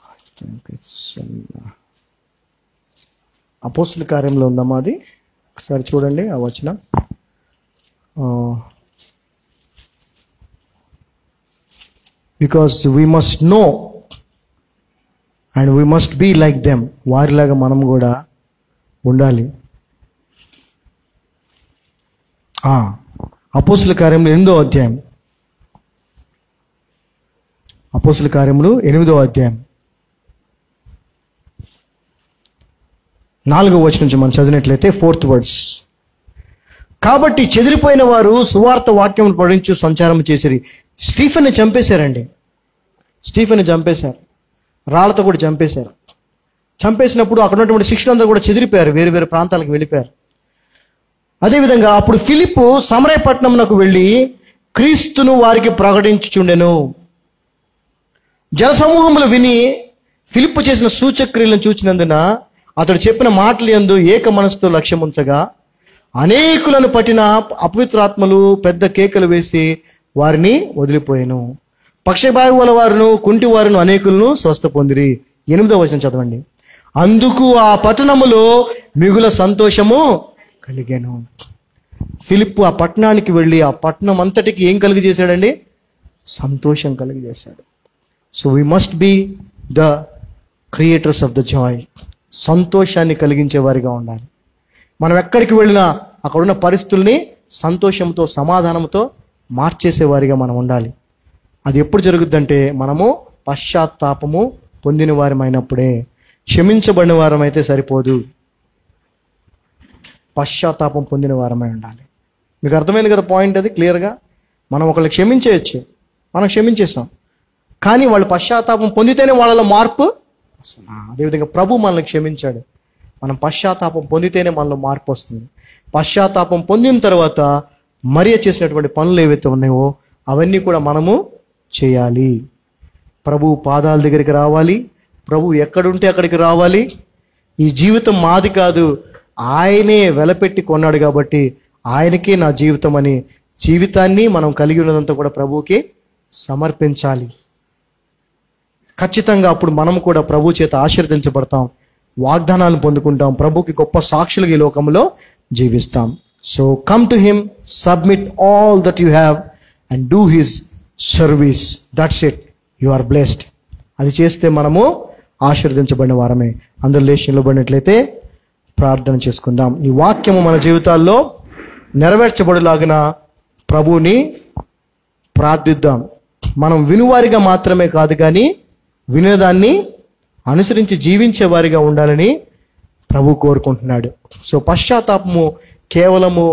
[SPEAKER 2] I think it's అపోస్తుల కార్యంలో ఉందమ్మా అది. ఒకసారి చూడండి ఆ వచనం. Because we must know and we must be like them. వారిలాగా మనం కూడా ఉండాలి. అపోస్తుల కార్యములు 8వ అధ్యాయం. అపోస్తుల కార్యములు 8వ అధ్యాయం 4వ వచనం నుంచి మనం చదివినట్లయితే 4th వర్డ్స్. కాబట్టి చెదిరిపోయిన వారు సువార్త వాక్యం పఠించు సంచారం చేసిరి. స్టీఫెన్ని చంపేశారండి. స్టీఫెన్ని చంపేశారు, రాళ్లతో కూడా చంపేశారు. చంపేసినప్పుడు అక్కడ ఉన్నటువంటి శిష్యులందరూ కూడా చెదిరిపోయారు, వేరు వేరు ప్రాంతాలకు వెళ్ళిపోయారు. అదేవిధంగా అప్పుడు ఫిలిప్పు సమరయ పట్టణంకు వెళ్ళి క్రీస్తును వారికి ప్రకటించుచుండెను. జనసమూహములు విని ఫిలిప్పు చేసిన సూచక్రియలను చూచినందున అతడు చెప్పిన మాటలు యందు ఏక మనసుతో లక్ష్యం ఉంచగా అనేకులను పట్టిన అపవిత్రాత్మలు పెద్ద కేకలు వేసి వారిని వదిలిపోయాను. పక్షవాయువుల వారును కుంటి వారును అనేకులను స్వస్థ పొందిరి. 8వ వచనం చదవండి. అందుకు ఆ పట్టణములో మిగుల సంతోషము కలిగాను. ఫిలిప్పు ఆ పట్టణానికి వెళ్ళి ఆ పట్టణం అంతటికి ఏం కలిగజేశాడండి? సంతోషం కలిగజేశాడు. So we must be the creators of the joy. సంతోషాన్ని కలిగించే వారిగా ఉండాలి. మనం ఎక్కడికి వెళ్ళినా అక్కడున్న పరిస్థితుల్ని సంతోషంతో సమాధానంతో మార్చేసేవారిగా మనం ఉండాలి. అది ఎప్పుడు జరుగుద్దంటే మనము పశ్చాత్తాపము పొందిన వారమైనప్పుడే. క్షమించబడిన వారమైతే సరిపోదు, పశ్చాత్తాపం పొందిన వారమై ఉండాలి. మీకు అర్థమైంది కదా పాయింట్? అది క్లియర్గా మనం ఒకళ్ళు క్షమించేయచ్చు, మనం క్షమించేస్తాం, కానీ వాళ్ళు పశ్చాత్తాపం పొందితేనే వాళ్ళలో మార్పు. అదేవిధంగా ప్రభు మనల్ని క్షమించాడు, మనం పశ్చాత్తాపం పొందితేనే మనలో మార్పు వస్తుంది. పశ్చాత్తాపం పొందిన తర్వాత మరియ చేసినటువంటి పనులు ఏవైతే ఉన్నాయో అవన్నీ కూడా మనము చేయాలి. ప్రభు పాదాల దగ్గరికి రావాలి, ప్రభు ఎక్కడుంటే అక్కడికి రావాలి. ఈ జీవితం మాది కాదు, ఆయనే వెలపెట్టి కొన్నాడు కాబట్టి ఆయనకే నా జీవితం అని జీవితాన్ని మనం కలిగి ఉన్నదంతా కూడా ప్రభువుకి సమర్పించాలి. ఖచ్చితంగా అప్పుడు మనం కూడా ప్రభు చేత ఆశీర్వదించబడతాం, వాగ్దానాలను పొందుకుంటాం, ప్రభుకి గొప్ప సాక్షులుగా ఈ లోకంలో జీవిస్తాం. So come to him, submit all that you have and do his service. That's it, you are blessed. అది చేస్తే మనము ఆశీర్వదించబడిన వారమే. అందరూ లేచి నిలబడినట్లయితే ప్రార్థన చేసుకుందాం. ఈ వాక్యము మన జీవితాల్లో నెరవేర్చబడులాగిన ప్రభువుని ప్రార్థిద్దాం. మనం వినువారిగా మాత్రమే కాదు, కానీ వినేదాన్ని అనుసరించి జీవించే వారిగా ఉండాలని ప్రభు కోరుకుంటున్నాడు. సో పశ్చాత్తాపము కేవలము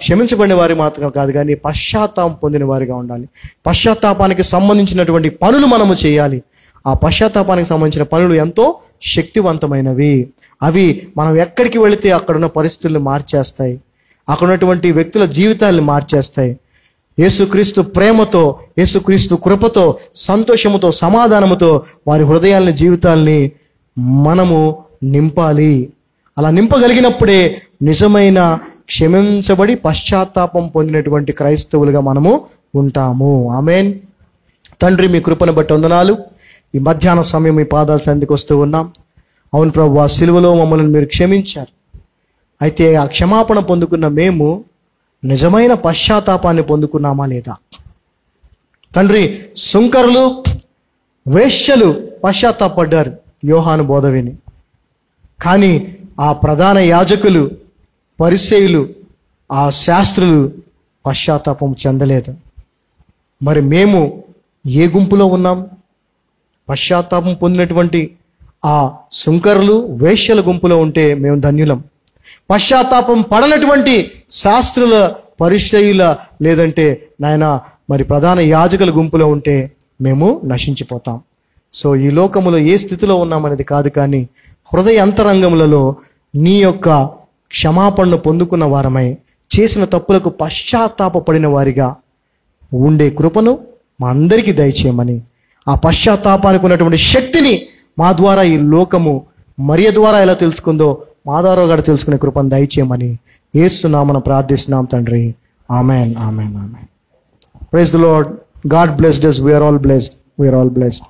[SPEAKER 2] క్షమించబడిన వారి మాత్రం కాదు, కానీ పశ్చాత్తాపం పొందిన వారిగా ఉండాలి. పశ్చాత్తాపానికి సంబంధించినటువంటి పనులు మనము చేయాలి. ఆ పశ్చాత్తాపానికి సంబంధించిన పనులు ఎంతో శక్తివంతమైనవి. అవి మనం ఎక్కడికి వెళితే అక్కడున్న పరిస్థితులను మార్చేస్తాయి, అక్కడ ఉన్నటువంటి వ్యక్తుల జీవితాలను మార్చేస్తాయి. యేసుక్రీస్తు ప్రేమతో, యేసుక్రీస్తు కృపతో, సంతోషముతో, సమాధానముతో వారి హృదయాలని, జీవితాల్ని మనము నింపాలి. అలా నింపగలిగినప్పుడే నిజమైన క్షమించబడి పశ్చాత్తాపం పొందినటువంటి క్రైస్తవులుగా మనము ఉంటాము. ఆమేన్. తండ్రి, మీ కృపను బట్టి వందనాలు. ఈ మధ్యాహ్న సమయం మీ పాదాల సన్నిధికి వస్తూ ఉన్నాం. అవును ప్రభు, ఆ సిలువలో మమ్మల్ని మీరు క్షమించారు. అయితే ఆ క్షమాపణ పొందుకున్న మేము నిజమైన పశ్చాత్తాపాన్ని పొందుకున్నామా లేదా? తండ్రి, సుంకరులు, వేశ్యలు పశ్చాత్తాపడ్డారు యోహాను బోధ విని, కానీ ఆ ప్రధాన యాజకులు, పరిసయ్యులు, ఆ శాస్త్రులు పశ్చాత్తాపం చెందలేదు. మరి మేము ఏ గుంపులో ఉన్నాం? పశ్చాత్తాపం పొందినటువంటి ఆ సుంకరులు, వేశ్యల గుంపులో ఉంటే మేము ధన్యులం. పశ్చాత్తాపం పడనటువంటి శాస్త్రుల, పరిచయుల, లేదంటే నాయన మరి ప్రధాన యాజకుల గుంపులో ఉంటే మేము నశించిపోతాం. సో ఈ లోకములో ఏ స్థితిలో ఉన్నామనేది కాదు, కానీ హృదయ అంతరంగములలో నీ యొక్క క్షమాపణను పొందుకున్న వారమై చేసిన తప్పులకు పశ్చాత్తాపడిన వారిగా ఉండే కృపను మా అందరికీ దయచేయమని, ఆ పశ్చాత్తాపానికి ఉన్నటువంటి శక్తిని మా ద్వారా ఈ లోకము మరియ ద్వారా ఎలా తెలుసుకుందో మా ద్వారా కూడా తెలుసుకునే కృపను దయచేయమని యేసు నామమున ప్రార్థిస్తున్నాం తండ్రి. Amen, amen, amen. Praise the lord. God blessed us. We are all blessed.